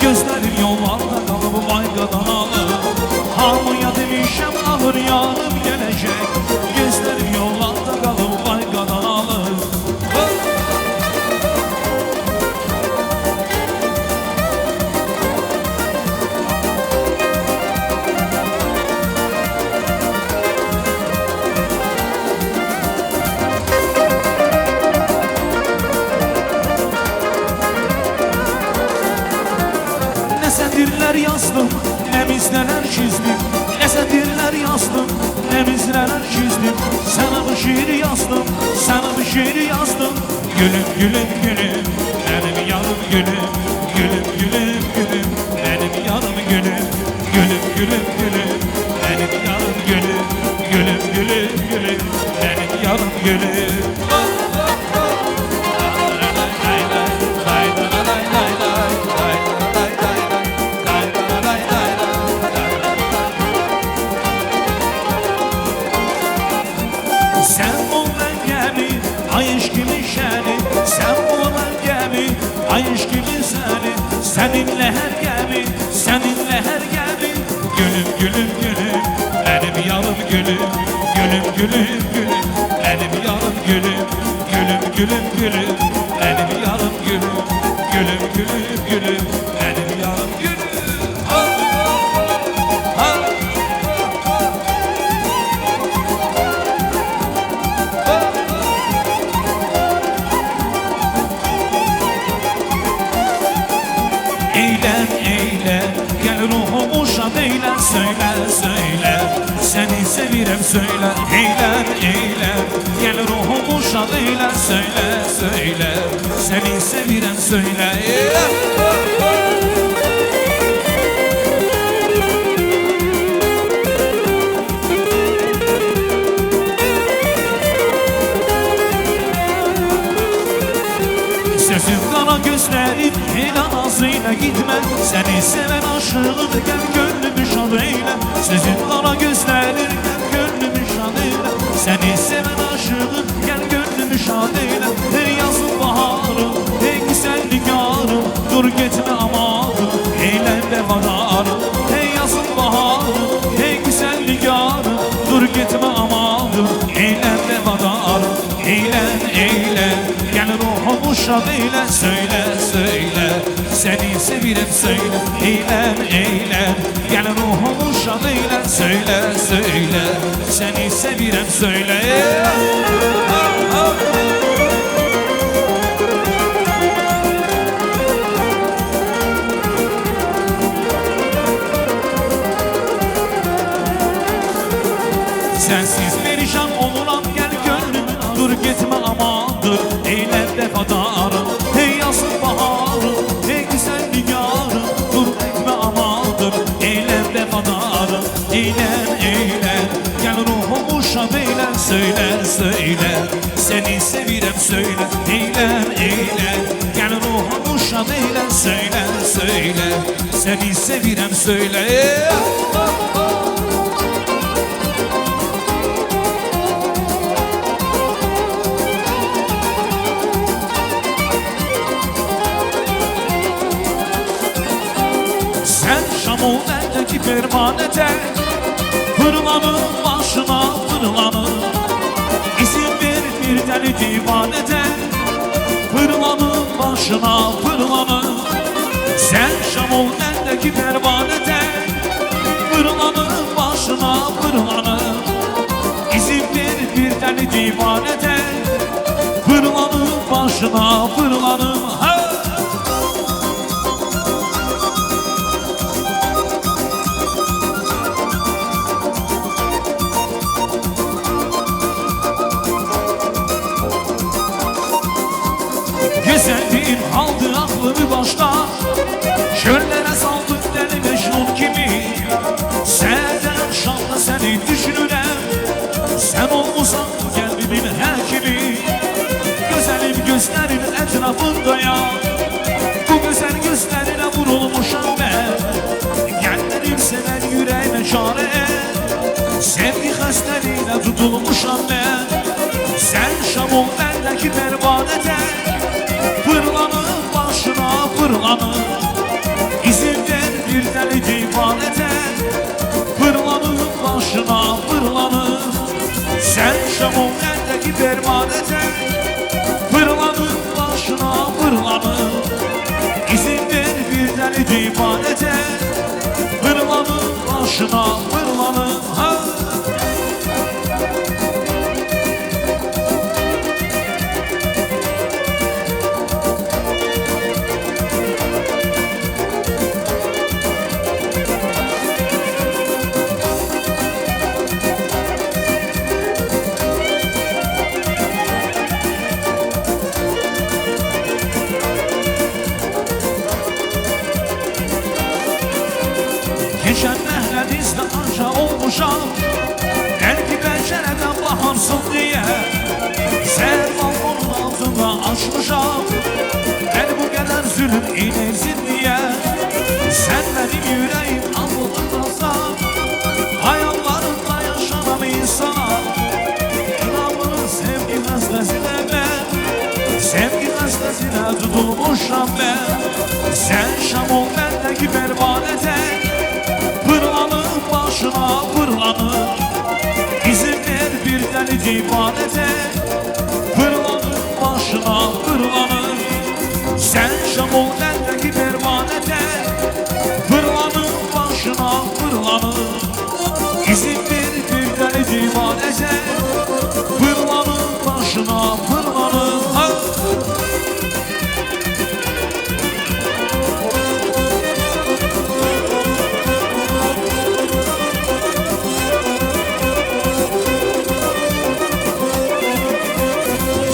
Gözlerim yollarda kalıp vay kadanalı Hamuya demişem ahır yarım gelecek Gözlerim yollarda kalıp vay kadanalı Ne sedirler yazdım, ne mizneler çizdim Ne sedirler yazdım, ne mizneler çizdim Sana bu şiiri yazdım, sana bu şiiri yazdım Gülüm gülüm gülüm, benim yarım gülüm Gülüm gülüm gülüm, benim yarım gülüm Gülüm gülüm gülüm, benim yarım gülüm Gülüm gülüm gülüm, benim yarım gülüm Sen ol ben gemi, ay aşkımın şeni Sen ol ben gemi, ay aşkımın seni Seninle her gemi, seninle her gemi Gülüm gülüm gülüm, benim yarım gülüm Gülüm gülüm gülüm, benim yarım gülüm Gülüm gülüm gülüm, benim yarım gülüm Gülüm gülüm gülüm, benim yarım gülüm Eğlen eğlen, gel ruhumu şad eyle Söyle söyle, seni sevirem söyle Eğlen eğlen, gel ruhumu şad eyle Söyle söyle, seni sevirem söyle kara gözlerin el anasıyla gitme. Seni seven aşığım gel gönlümü şad eyle. Sizin kara gözlerin gel gönlümü şad eyle. Seni seven aşığım gel gönlümü şad eyle. Her yazın baharım en güzel nigarım. Dur gitme amanım eğlen de vadarım. Her yazın baharım en güzel nigarım. Dur gitme amanım eğlen de vadarım. Eğlen eğlen gel ruhumu şad eyle. Söyle söyle seni sevirem söyle. Eğlen eğlen gel ruhumu şad eyle. Söyle söyle seni sevirem söyle. Sensiz perişan oluram gel gönlüm. Dur gitme amandır eğlen de vadarım. Hey yazın baharım hey güzel nigarım. Dur gitme amandır eğlen de vadarım. Eğlen eğlen gel ruhumu şad eyle. Söyle söyle seni sevirem söyle. Eğlen eğlen gel ruhumu şad eyle. Söyle söyle seni sevirem söyle. Sen Şam'ın eldeki pervanete fırlanın başına fırlanın. İzin ver bir deli divanete fırlanın başına fırlanın. Sen Şam'ın eldeki pervanete fırlanın başına fırlanın. İzin ver bir deli divanete fırlanın başına fırlanın. Güzelliğin aldı aklımı başta. Çöllere saldık deli Mecnun gibi. Senden akşamda seni düşünürem. Sen olmuşsan kalbimin hekimi. Güzelim gözlerin etrafında ya. Bu güzel gözlerine vurulmuşam ben. Gönlerim seven yüreğime çare et. Sevgi hastalığına tutulmuşam ben. Sen Şam'ın bendeki pervanete fırlanın başına fırlanın. İzin ver bir deli divanete fırlanın başına fırlanın. Sen Şam'ın eldeki pervanete fırlanın başına fırlanın. İzin ver bir deli divanete fırlanın başına fırlanın. Geçen mehnetinizde anca olmuşam. Belki pencereden baharsın diye sen balkonun altında açmışam. Ben bu kadar zulüm inersin diye sen benim yüreğim anladın. Hayallarında yaşanam insana. İnanmanın sevgi hastasına ben. Sevgi hastasına tutulmuşam ben. Sen Şam'ın bendeki pervanete fırlanın başına fırlanın. İzin ver bir deli divanete fırlanın başına fırlanın. Sen Şam'ın bendeki pervanete fırlanın başına fırlanın. İzin ver bir deli divanete fırlanın başına fırlanın.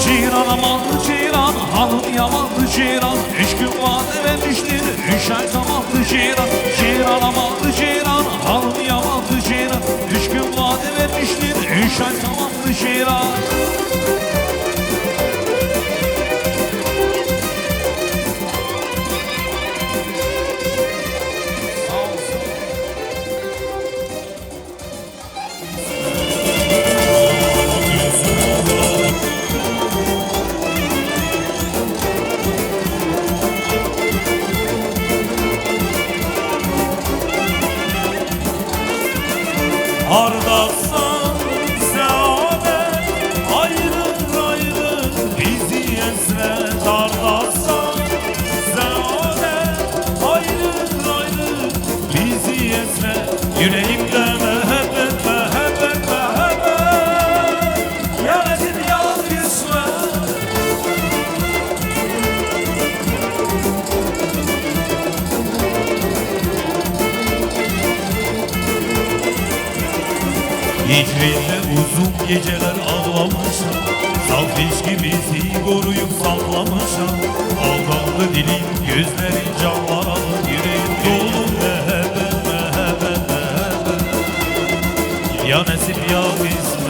Ciran amandı ciran, halım yamandı ciran. 3 gün vade vermiştir, 3 ay zamandı ciran. Ciran amandı ciran, halım yamandı ciran. 3 gün vade vermiştir, 3 ay zamandı ciran. Yüreğimde uzun geceler ağlamışam. Saf ilişkimizi koruyup saklamışam. Aldandı dilim, gözlerin can yaralı. Yüreğim dolu mehabbet, mehabbet, mehabbet. Ya nasip ya kısmet.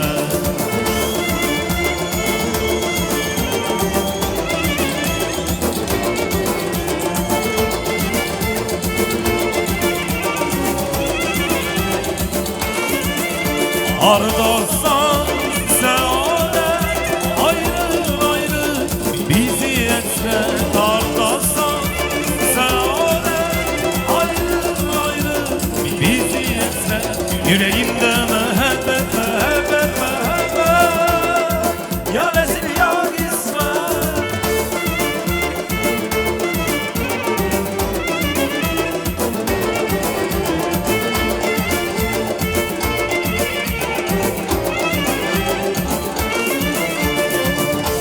Ardassan seadet ayrı ayrı bizi etme. Ardassan seadet ayrı ayrı bizi etme. Yüreğimde mehabbet, mehabbet, mehabbet. Ya nesil ya kısmet.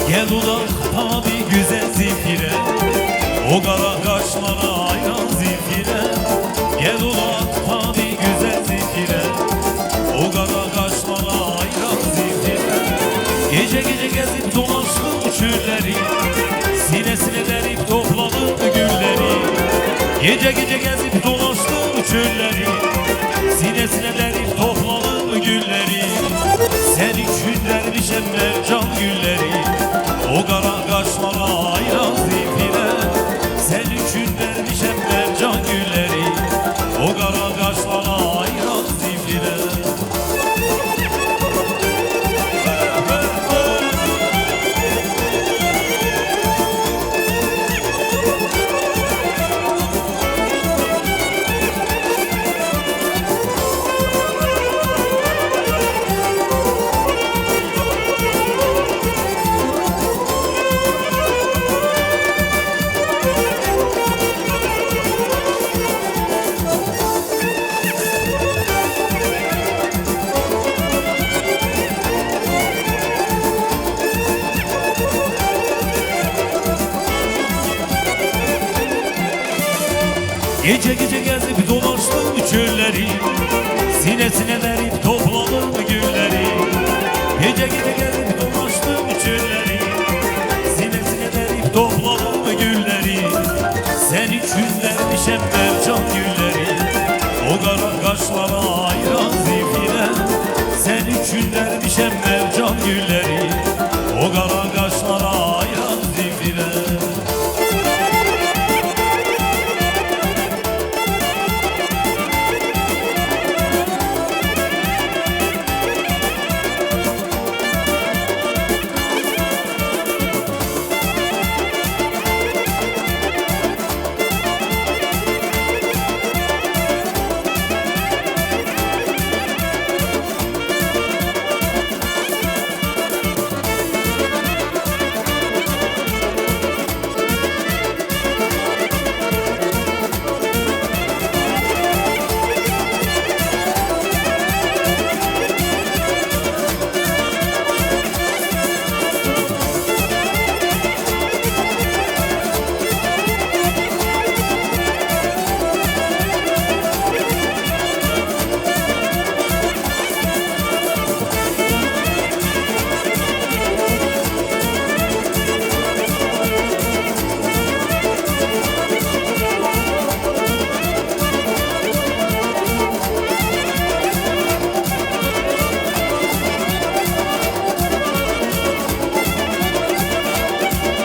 Gel ulak tabi güzel zifire, o kara kaşlara ayran zifire. Gel ulak tabi güzel zifire, o kara kaşlara ayran zifire. Gece gece gezip dolaştım çölleri, sinesine derip topladım gülleri. Gece gece gezip dolaştım çölleri, sinesine derip topladım gülleri. Sen için dervişem mercan gülleri, o kara kaşlara ayran zifire. Sen için dervişem mercan gülleri, o kara kaşlara ayran zifire. Gece gece gezip dolaştım çölleri, sinesine verip topladım gülleri. Gece gece gezip dolaştım çölleri, sinesine verip topladım gülleri. Sen için dervişem mercan gülleri, o kara kaşlara ayran zifire. Sen için dervişem mercan gülleri, o kara kaşlara ayran zifire.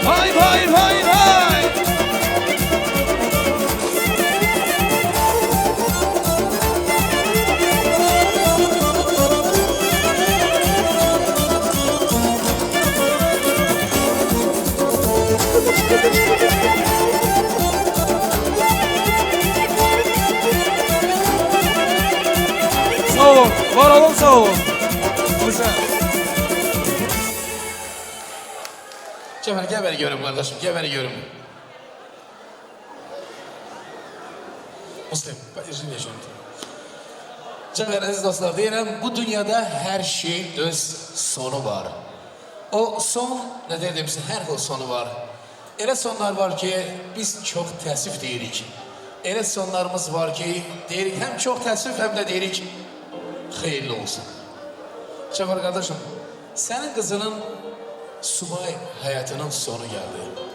Vay vay vay vay. Sağ olun, var olun, sağ olun. Güzel. Cemal gel beni görüm kardeşim, gel beni görüm. Muslim, ben izin yaşıyorum. Cemal aziz dostlar, diyelim bu dünyada her şeyin öz sonu var. O son, ne dedimse her yıl sonu var. Elə sonlar var ki, biz çox təəssüf deyirik. Elə sonlarımız var ki, deyirik həm çox təəssüf, həm də deyirik xeyirli olsun. Cafer kardeşim, senin kızının subay hayatının sonu geldi.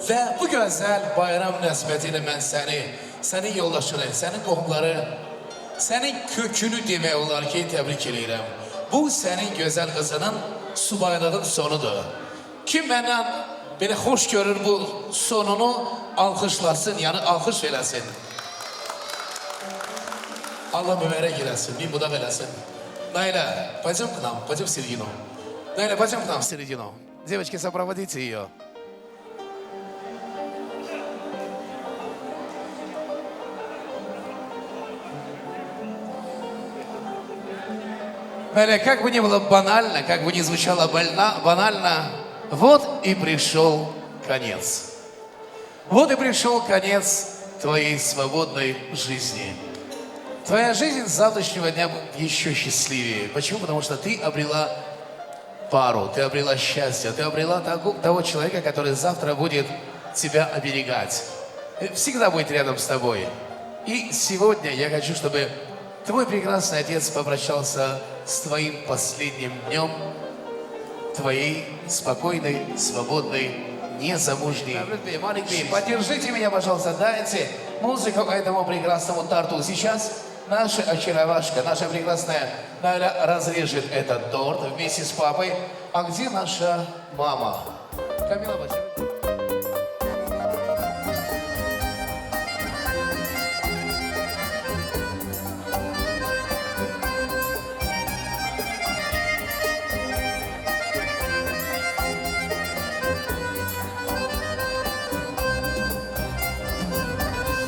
Ve bu güzel bayram münasebetiyle ben senin yoldaşını, senin qohumları, senin kökünü demək olar ki tebrik edirəm. Bu senin güzel kızının subaylığın sonudur. Kim benden böyle hoş görür bu sonunu alkışlasın, yani alkış eləsin. Allah mübarek eləsin, bin budak eləsin. Найля, пойдем к нам, пойдем в середину. Найля, пойдем к нам в середину. Девочки, сопроводите ее. Найля, как бы ни было банально, как бы ни звучало банально, вот и пришел конец. Вот и пришел конец твоей свободной жизни. Твоя жизнь с завтрашнего дня будет еще счастливее. Почему? Потому что ты обрела пару, ты обрела счастье, ты обрела того человека, который завтра будет тебя оберегать. Всегда будет рядом с тобой. И сегодня я хочу, чтобы твой прекрасный отец попрощался с твоим последним днем твоей спокойной, свободной, незамужней. Маленькие, поддержите меня, пожалуйста, дайте музыку этому прекрасному торту. Сейчас наша очаровашка, наша прекрасная Найля разрежет этот торт вместе с папой. А где наша мама? Камила Бачарова.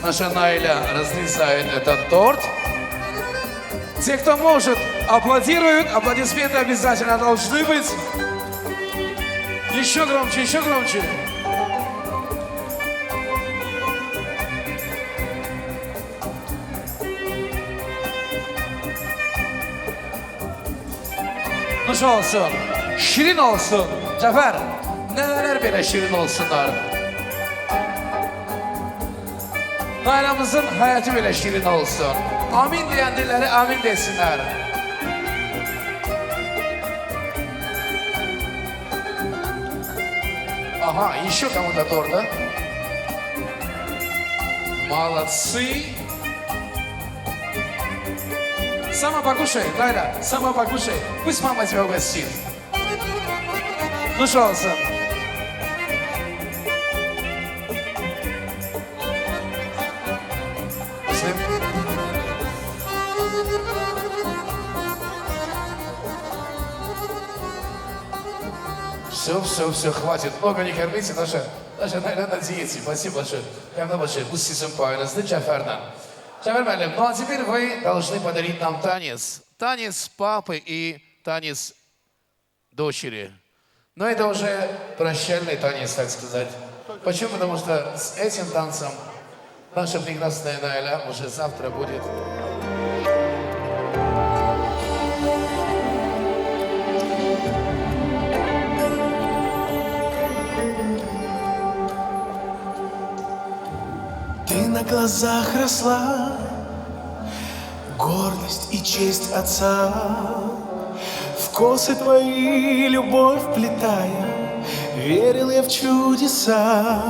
Наша Найля разрезает этот торт. Те, кто может, аплодируют. Аплодисменты обязательно должны быть. Еще громче, еще громче. Nuş olsun, şirin olsun. Cafer, neler böyle şirin olsunlar. Naila'mızın hayatı böyle şirin olsun. Amin diyenleri amin desinler. Ага, еще кому-то торт, да? Молодцы. Сама покушай, Найля, сама покушай. Пусть мама тебя угостит. Ну что, Алсан? Все, хватит. Много не кормите, наша Найля на диете. Спасибо большое. Камила большое. Пусть всем повернется. Джафарна. Джафар Мэлем, ну а теперь вы должны подарить нам танец. Танец папы и танец дочери. Но это уже прощальный танец, так сказать. Почему? Потому что с этим танцем наша прекрасная Найля уже завтра будет... Ты на глазах росла, гордость и честь отца, в косы твои любовь плетая, верил я в чудеса.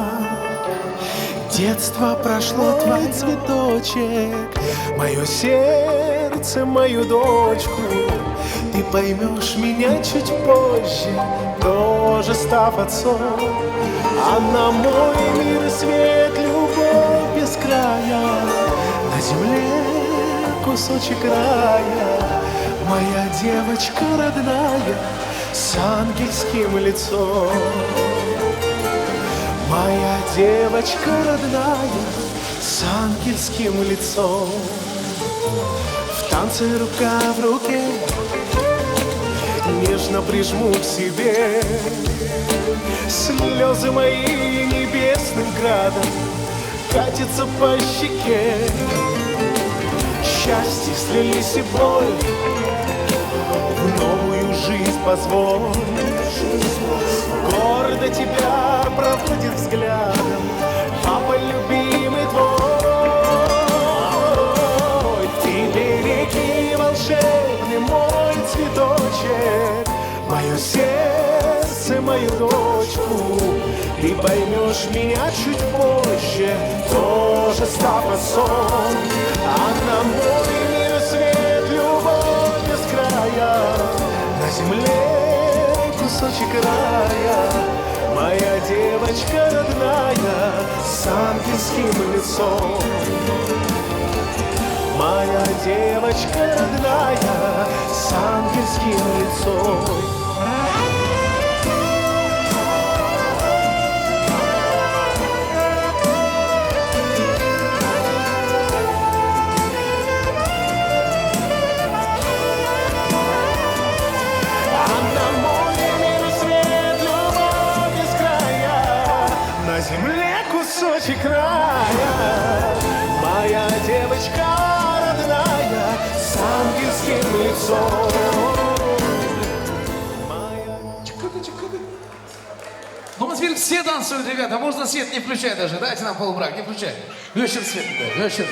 Детство прошло, твой цветочек, мое сердце, мою дочку. Ты поймешь меня чуть позже, тоже став отцом. А на мой мир свет, любовь без края, на земле кусочек рая. Моя девочка родная с ангельским лицом. Моя девочка родная с ангельским лицом. В танце рука в руке нежно прижму к себе. Слезы мои небесным градом катятся по щеке. Счастье слились и боль в новую жизнь позволь. Гордо тебя проводит взглядом папа любимый твой. Ты береги волшебный мой цветочек. дочку, и поймешь меня чуть позже, тоже став сон. А на море мир, свет, любовь без края, на земле кусочек рая. Моя девочка родная, с ангельским лицом. Моя девочка родная, с ангельским лицом. Кусочек края, моя девочка родная, с ангельским лицом. Ну, мы теперь все танцуют, ребята. Можно свет не включать даже. Дайте нам полумрак, не включай. Вечер свет, да, вечер.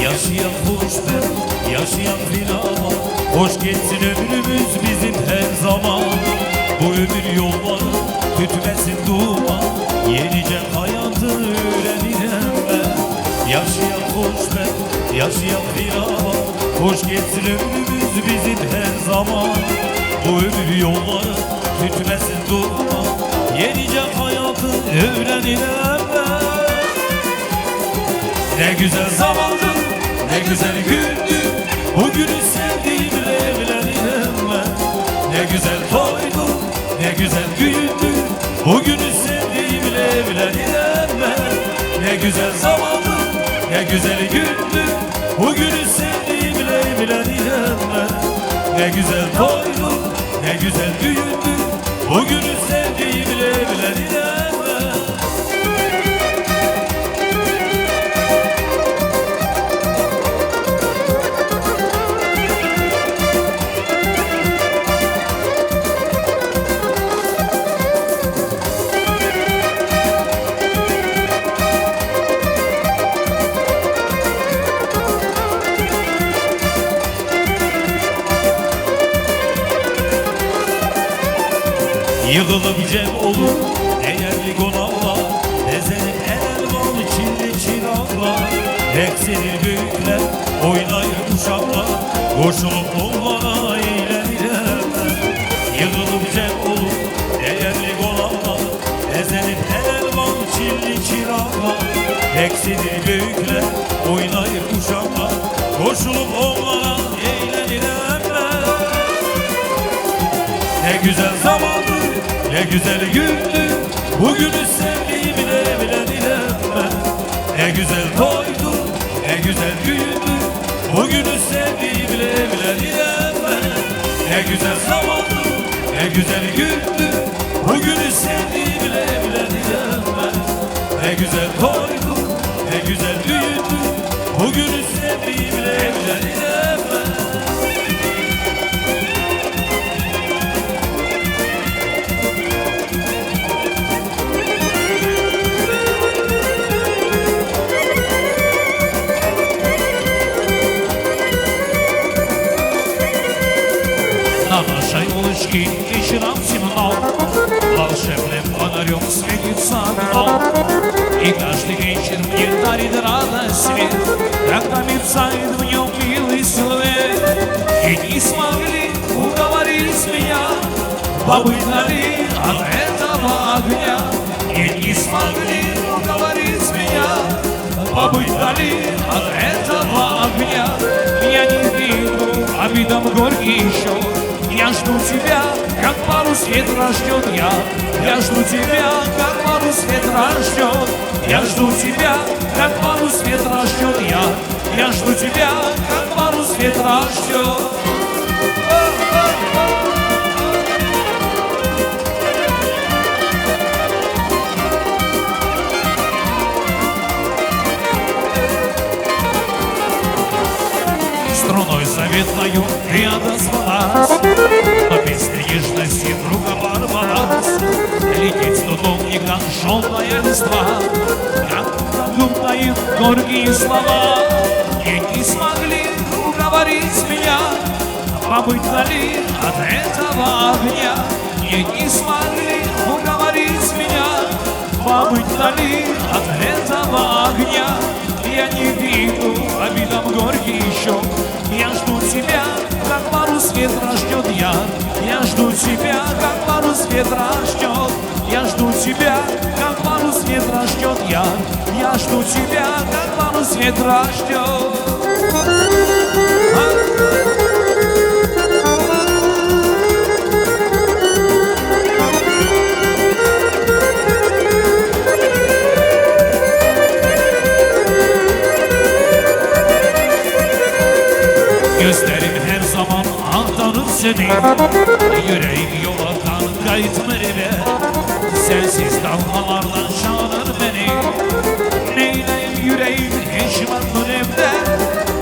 Yaşayan hoşber, yaşayan filama, hoş geçsin ömrümüz bizim her zaman. Bu ömür yolları tütmesin duman, yenice hayatı öğrenirim ben. Yaşayan hoşber, yaşayan filama, hoş geçsin ömrümüz bizim her zaman. Bu ömür yolları tütmesin duman, yenice hayatı öğrenirim ben. Ne güzel zamandı, ne güzel gündü, bugünü sevdiğimle evlenirim ben. Ne güzel toydu, ne güzel düğündü, bugünü sevdiğimle evlenirim ben. Ne güzel zamandı, ne güzel gündü, bugünü sevdiğimle evlenirim ben. Ne güzel toydu, ne güzel düğündü, bugünü sevdiğimle evlenirim ben. Yığılıp cem olur değerli konaklar, ezenip elvan içinde çıraklar. Ekselir büyükler, oynayır uşaklar, koşulup onlara eğlenirim ben. Yığılıp cem olur değerli konaklar, ezenip elvan içinde çıraklar. Ekselir büyükler, oynayır uşaklar, koşulup onlara eğlenirim ben. Ne güzel zamandı, ne güzel gündü, bugünü sevdiğimle evlenirim ben. Ne güzel toydu, ne güzel düğündü, bugünü sevdiğimle evlenirim ben. Ne güzel zamandı, ne güzel gündü, bugünü sevdiğimle evlenirim ben. Ne güzel toydu, ne güzel düğündü, bugünü sevdiğimle evlenirim ben. На нашей улочке вечером темно, волшебным фонарем светится окно. И каждый вечер мне дарит радость свет, когда мерцает в нем милый силуэт. И не смогли уговорить меня побыть вдали от этого огня. И не смогли уговорить меня побыть вдали от этого огня. Я не виду обидом горький еще, я жду тебя, как парус ветра ждет я жду тебя, как парус ветра ждет. Я жду тебя, как парус ветра ждет я жду тебя, как парус ветра ждет. струной заветною рядом спалась. Но песня нежности друга порвалась. Летит с дудовника желтая листва, как продумают горькие слова. И не смогли уговорить меня побыть вдали от этого огня. И не смогли уговорить меня побыть вдали от этого огня. Я не виду обидом горький щек. Я жду тебя, как парус ветра ждет я. Я жду тебя, как парус ветра ждет. Я жду тебя, как парус ветра ждет я. Я жду тебя, как парус ветра ждет. Gözlerim her zaman aktarır seni. Yüreğim yola kan kayıtmır eve. Sensiz dalgalardan şanır beni. Neyleyim yüreğim hiç vardır evde.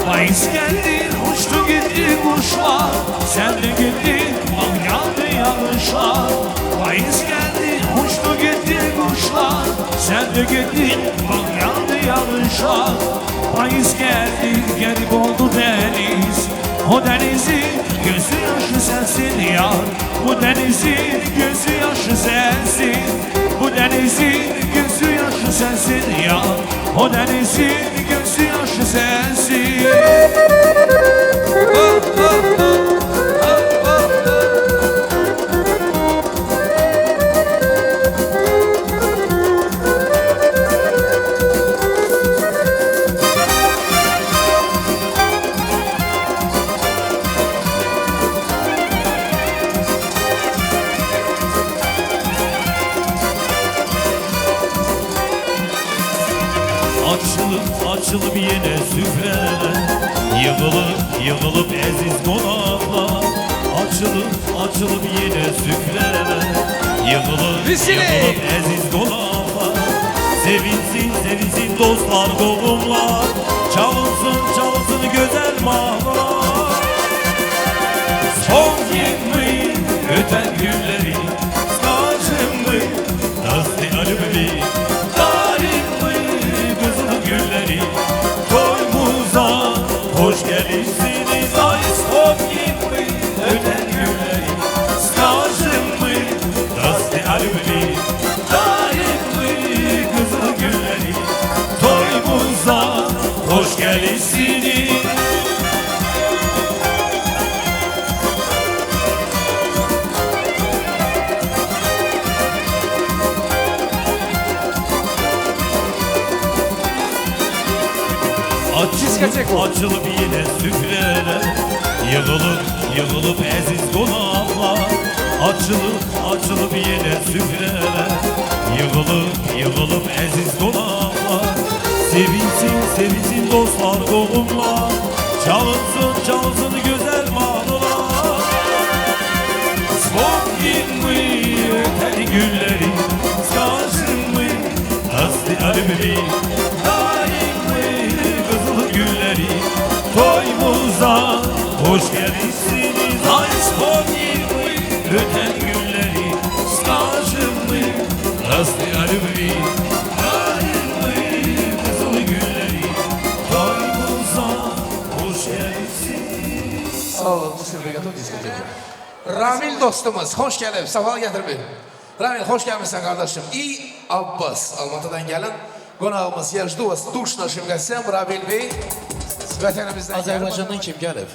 Vaiz geldi uçtu gitti kuşlar. Sen de gittin bak yağdı yağışlar. Vaiz geldi uçtu gitti kuşlar. Sen de gittin bak yağdı yağışlar. Vaiz geldi garip oldu deniz. O denizin gözü yaşı sensin yar. Bu denizin gözü yaşı sensin. Bu denizin gözü yaşı sensin yar. O denizin gözü yaşı sensin. Açılıp yine süfreler. Yığılıp eziz konaklar. Açılıp yine süfreler. Yığılıp eziz konaklar. Sevinsin dostlar doğumlar. Çalınsın güzel mahlar. Son gibi öten günleri. Skacım mı? Nasıl alübeli? Gülleri toyumuza hoş gelirsiniz. Ay son gibi öten gülleri. Skacım mı? Dasti alübeli. Daim mı? Kızıl gülleri toyumuza hoş gelirsiniz. Açılıp yine süfreler. Yığılıp eziz konaklar. Açılıp yine süfreler. Yığılıp eziz konaklar. Sevinsin dostlar doğumlar. Çalınsın güzel mahlar. Son mi öteli gülleri. Skacım mı? Nasıl alübeli? Toyumuza hoş gelirsiniz. Ay son gibi öten günleri. Skacım mı? Nasıl alübeli? Daim mı? Kızıl gülleri toyumuza hoş gelirsiniz. Sağ olun, bu sirvegatı diskoteki. Ramil dostumuz, hoş geldin, sefa getirmeyin. Ramil, hoş gelmişsin kardeşim. İyi Abbas, Almatı'dan gelin. Qonağımız Yerjduvas, Duşna Şimqəsəm, Ramil Bey. Vətənimizdən Azərbaycandan kim gəlib?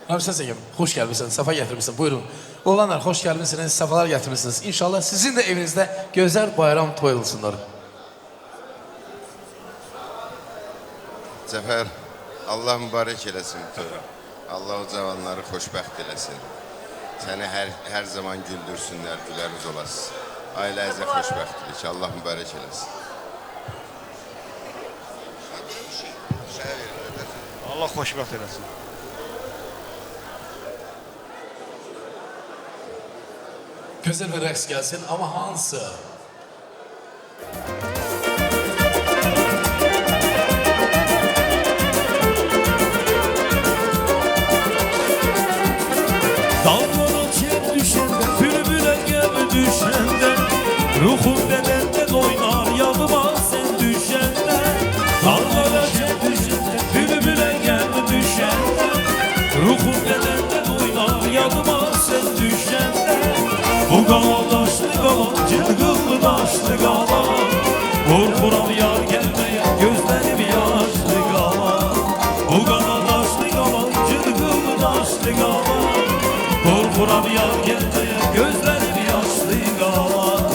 Ramil Səsəgəm, hoş gəlmişsin, səfa gətirmişsin, buyurun. Oğlanlar, hoş gəlmişsiniz, səfalar gətirmişsiniz. İnşallah sizin de evinizdə gözəl bayram toyulsunlar. Cəfər, Allah mübarək eləsin toyu. Allah o cavanları xoşbəxt eləsin. Səni hər zaman güldürsünlər, gülərüz olasın. Ailəzə xoşbəxtlik, Allah mübarək eləsin. Allah xoşbəxt eləsin. Gözəl bir rəqs gəlsin, amma hansı? Korkuram yar gelmeye gözlerim yaşlı kalan.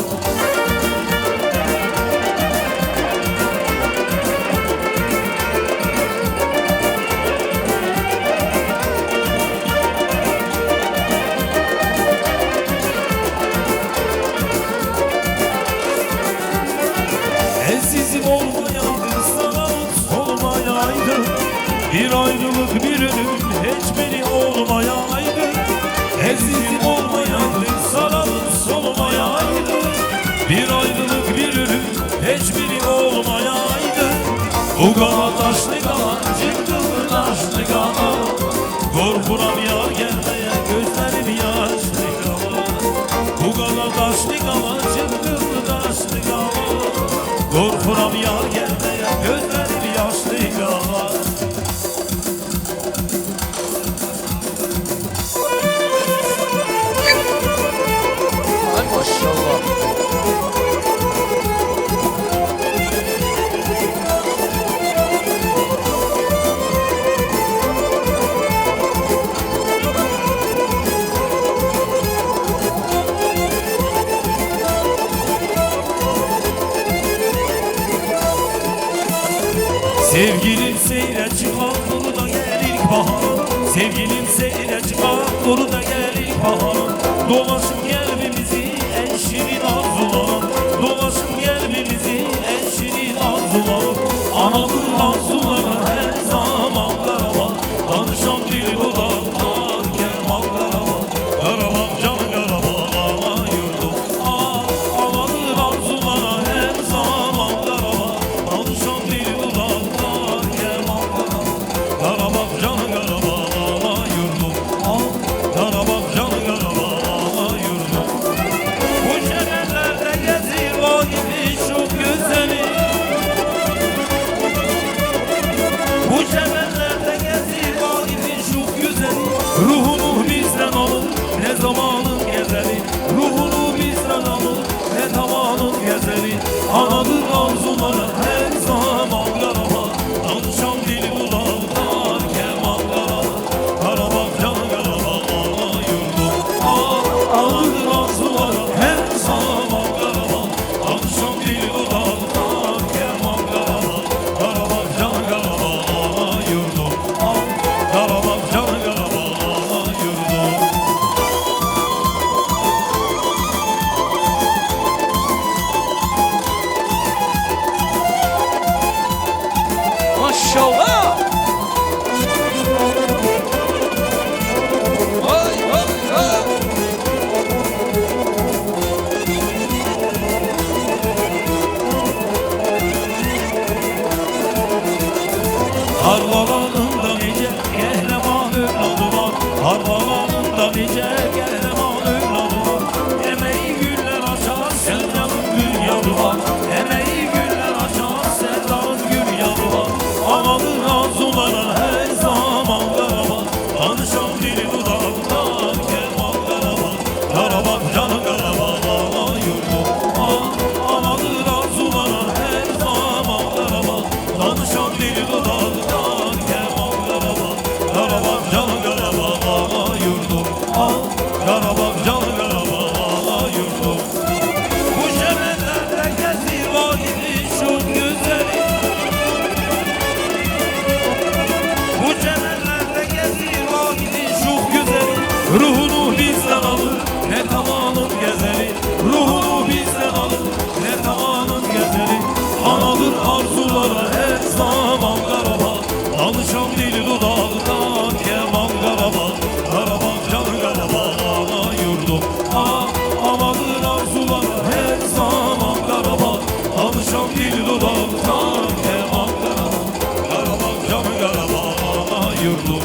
Elsizim olmayaydı, sana olmayaydı. Bir ayrılık bir ölüm hiçbiri olmayaydı. Elsizim olmayaydı, sana olmayaydı. Bir ayrılık bir ölüm hiçbiri olmayaydı. Bu kala taşlı kala, çıktı taşlı kala. Korkuram yar gelmeye gözlerim yaşlı kala. Bu kala taşlı kala, çıktı taşlı kala. Korkuram yar gelmeye gözlerim yaşlı kala. Ay maşallah. Sevgilim seyre çıkar, doğru da gelir bahar. Sevgilim seyre çıkar, doğru da gelir bahar. Dolaşım gelbimizi en şirin arzular. Dolaşım gelbimizi en şirin arzular. Anadır arzulara her zaman karavan. Danışan dil dudaklar kerman karavan. Karavan can karavan yurdum. Anadır arzulara her zaman karavan. Danışan dil dudaklar kerman karavan. Karabak can karavan yurdum. Karabak can karavan yurdum. Bu şehirlerde gezir vakifi çok güzeli. Bu şehirlerde gezir vakifi çok güzeli. Ruhunu bizden alır ne zamanın gezeli. Ruhunu bizden alır ne zamanın gezeli. Anadır arzuları her zaman karabak. Danışan dili budaklar keman karabak. Karabak can karavan yurdum. Anadır arzuları her zaman karabak. Danışan dili budaklar keman karabak. Karabak can karavan yurdum. Karabak can karavan yurdum. Maşallah. Ay ay ay. Harvalanında nice kahraman evladı var. Harvalanında nice kahraman evladı var. Emeği güller açar sevdanın gül yadı var. Emeği güller açar sevdanın gül yadı var. Anadır arzulara her zaman karavan. Danışan dili dudaklar keman karavan. Karabak canı karavan yurdum. Anadır arzulara her zaman karavan. Danışan dili dudaklar keman karavan. Karabak canı karavan yurdum. Karabak canı karavan yurdum. Bu şehirlerde gezir vakiti çok güzeli. Bu şehirlerde gezir vakiti çok güzeli. Ruhunu bizden alır ne zamanın gezeli. Ruhunu bizden alır ne zamanın gezeli. Anadır arzulara her zaman karavan. Danışan dili dudaktan keman karavan. Karavan can karavan yurdum. Anadır arzulara her zaman karavan. Danışan dili dudaktan keman karavan. Karavan can karavan yurdum.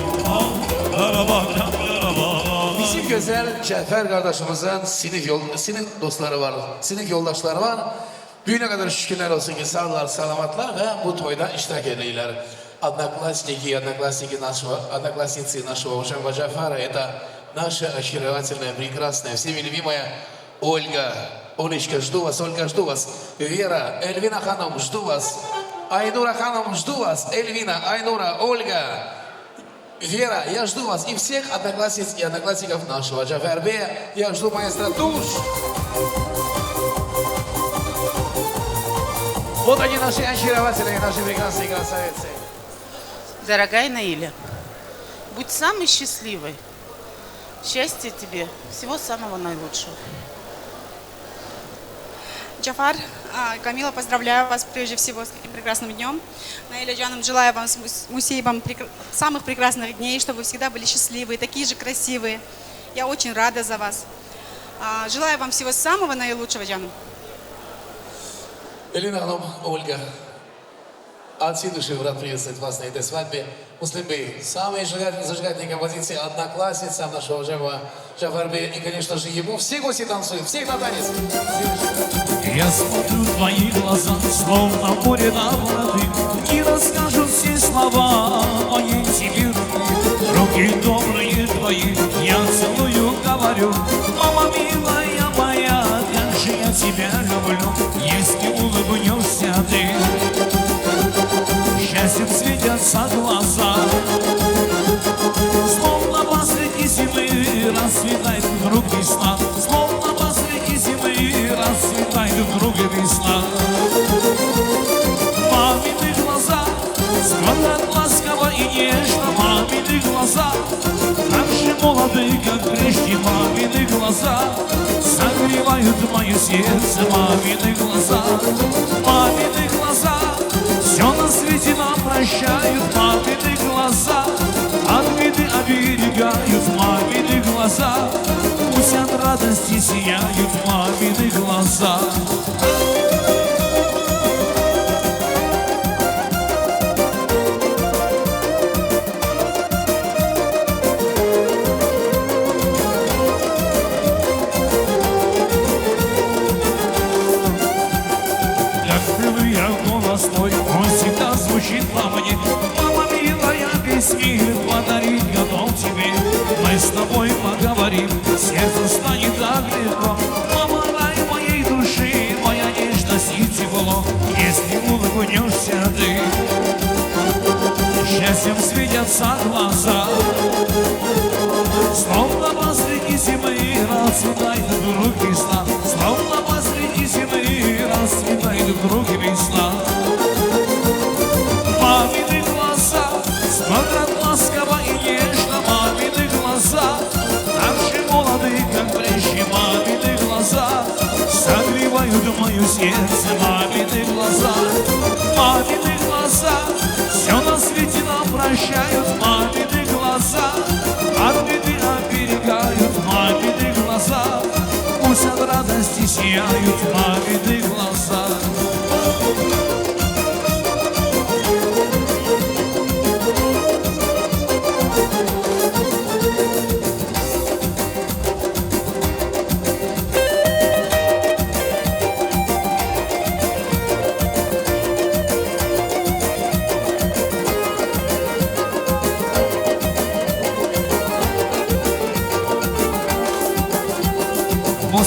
Karavan can karavan. Bizim güzel Cafer kardeşimizin sinif dostları var, sinif yoldaşları var. Büyüne kadar şükürler olsun ki sağlar, salamatlar ve bu toyda iştirak ediyorlar. Одноклассницы нашего уважаемого Джафара, это наша очаровательная, прекрасная, всеми любимая Ольга. Олечка, жду вас, Ольга, жду вас. Вера, Эльвина Ханом, жду вас. Айнура Ханом, жду вас. Эльвина, Айнура, Ольга. Вера, я жду вас и всех одноклассниц и одноклассников нашего Джафарбея. Я жду маэстро Туш. Вот они, наши очаровательные, наши прекрасные красавицы. Дорогая Наиля, будь самой счастливой. Счастья тебе, всего самого наилучшего. Джафар, Камила, поздравляю вас прежде всего с таким прекрасным днем. Наиля Джаном, желаю вам с Мусеевым самых прекрасных дней, чтобы вы всегда были счастливые, такие же красивые. Я очень рада за вас. Желаю вам всего самого наилучшего, Джаном. Элина Ханом, Ольга, от всей души рад приветствовать вас на этой свадьбе. Муслим Бей, самые зажигательные композиции одноклассницам нашего уважаемого Джафарбея. И, конечно же, ему все гости танцуют, всех на танец. Я смотрю в твои глаза, словно море на воды, и расскажут все слова моей тебе руки. Руки добрые твои, я целую, говорю, мама милая моя, как же я тебя люблю, если улыбнешься ты. Счастьем светятся глаза, словно посреди зимы расцветает вдруг весна, словно посреди зимы расцветает вдруг весна. Мамины глаза смотрят ласково и нежно, мамины глаза так же молоды, как прежде, мамины глаза согревают мое сердце, мамины глаза, мамины глаза все на свете нам прощают, мамины глаза от беды оберегают, мамины глаза пусть от радости сияют, мамины глаза. Он всегда звучит во мне. Мама милая, весь мир подарить готов тебе. Мы с тобой поговорим, сердцу станет так легко. Мама, рай моей души, моя нежность и тепло, если улыбнешься ты. Счастьем светятся глаза, словно посреди зимы расцветает вдруг весна, словно посреди зимы расцветает вдруг весна. Мамины глаза смотрят ласково и нежно, мамины глаза так же молоды, как прежде, мамины глаза согревают мое сердце, мамины глаза, мамины глаза все на свете нам прощают, мамины глаза от беды оберегают, мамины глаза пусть от радости сияют, мамины глаза.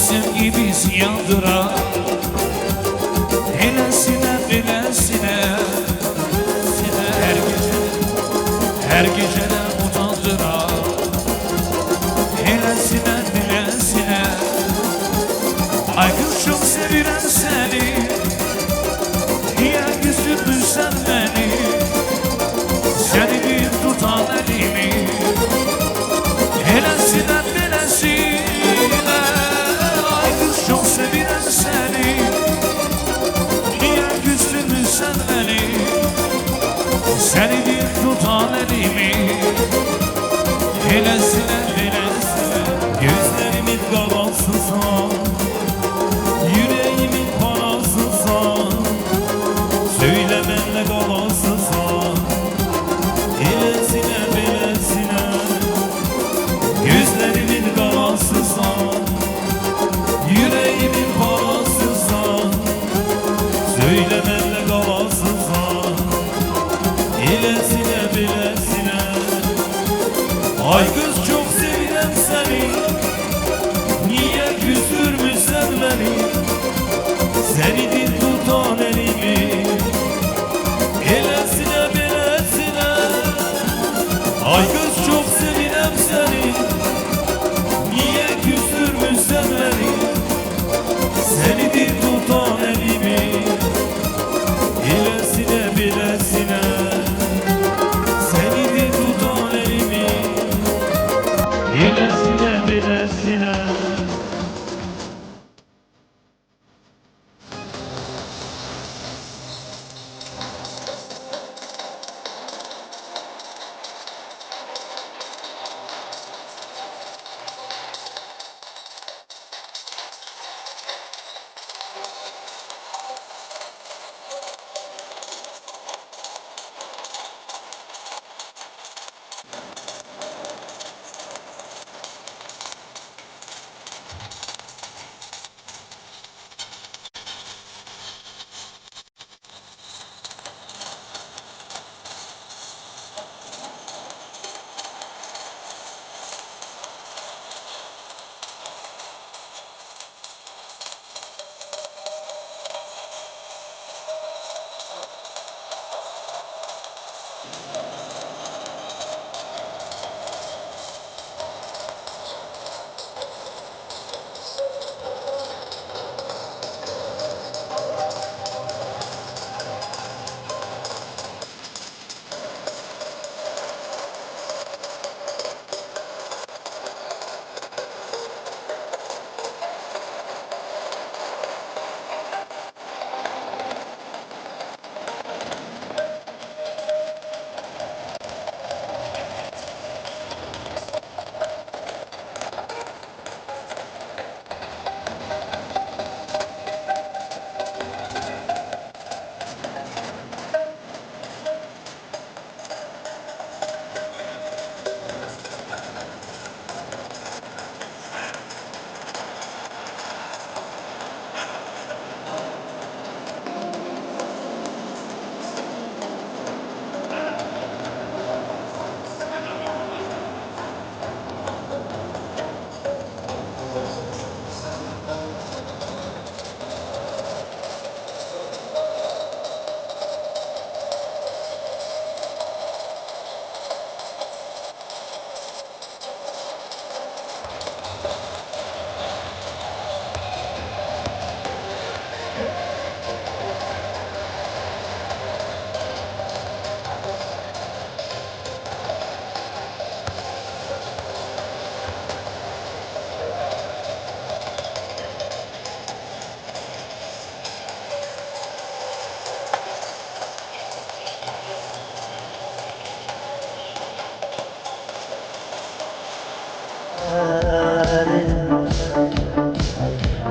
Sevgi bizi yandırar, elesine bilesine, her gece de utandırar, elesine bilesine. Ay kız çok sevilen seni, niye küstürmüşsen beni, seni bir tutan elimi, elesine bilesine. Çok sevilen seni, niye küstürmüşsen beni, seni bir tutan elimi, elesine elesine. Gözlerimin kararsızsan, yüreğimin parasızsan, söyle benle kararsızsan, elesine elesine. Gözlerimin kararsızsan, yüreğimin parasızsan, söyle benle kalansızsan, ilesine bilesine. Ay kız çok sevilen seni, niye küstürmüşsen beni, seni bir tutan elimi, ilesine bilesine. Ay kız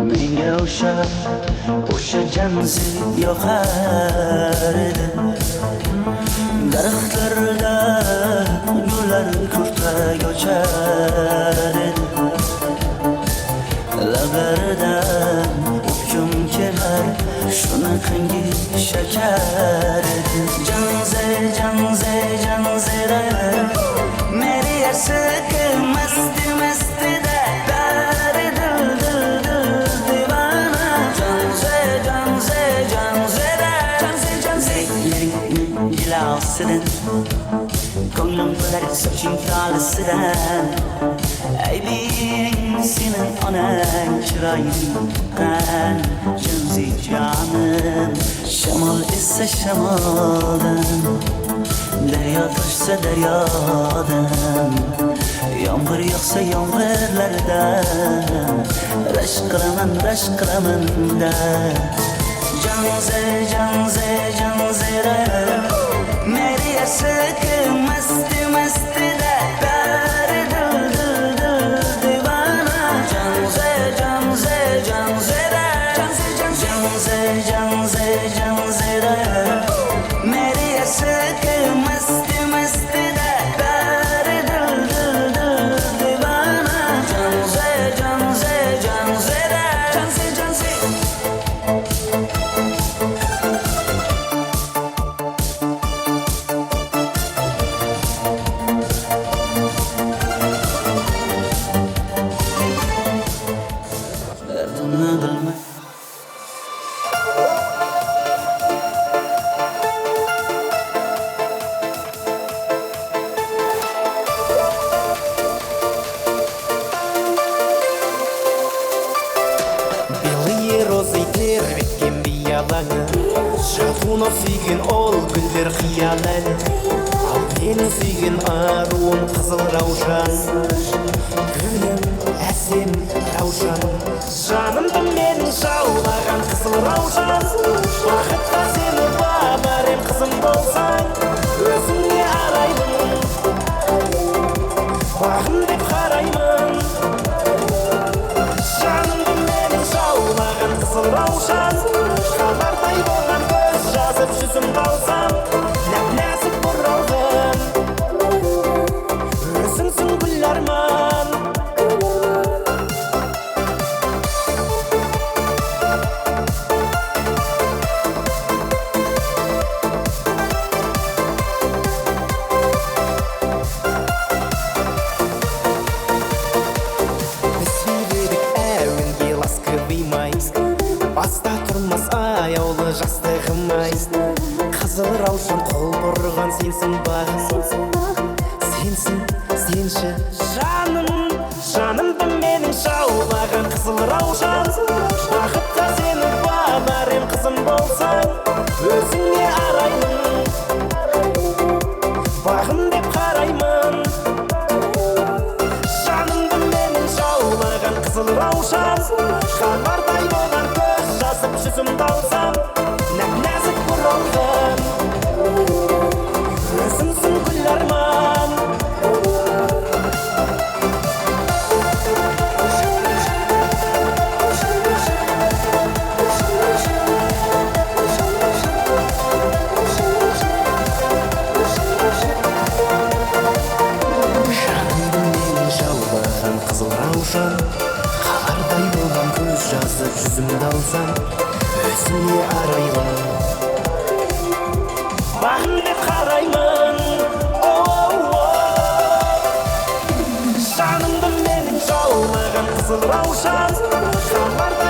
Menga o'sha janzi yoqar edi. Daraxtlarda gullar kurtak ochar edi. Lablaridan o'pkim kelar, shunaqangi shakar edi. Janzira meri yarsiq masti mastida dari dil divana. Janzira gilasidan ko'nglim to'lar soching tolisidan. Aybing senin onang chiroyingdan. Janzi jonim shamol essa shamoldan. Daryo toshsa daryodan. Yomg'ir yog'sa yomg'irlardan. Rashk qilaman-da. Janzira meri yarsiq masti mastida dari dil divana. Janzira meri yarsiq masti mastida dari dil divana. Janzira Белые розы тербеткен биялаңы, жатуына сүйген ол гүлдер қияләні. Ал менің сүйген аруым қызыл раушан, гүлім әсем раушан. Жанымды менің жаулаған қызыл раушан, бақытқа сені бабарем қызым болсаң, өзіңе араймын, бағым деп қараймын. Жанымды менің жаулаған қызыл раушан, хабардай болған көз жазып жүзімді алсам, нәп-нәзік бұралғын, өзіңсің гүл арман. Баста тұрмас аяулы жастығымай, қызыл раушан қол бұрған сенсің бағым. Сенші жанымды менің жаулаған қызыл раушан, бақытқа сені бабарем қызым болсаң, өзіңе араймын, бағым деп қараймын. Жанымды менің жаулаған қызыл раушан, хабардай болған көз жазып жүзімді алсам, нәп-нәзік бұралғын, өзіңсің гүл арман. Жанымды менің жаулаған қызыл раушан, хабардай болған көз жазып жүзімді алсам, өзіңе араймын, бағым деп қараймын. Жанымды менің жаулаған қызыл раушан, хабардай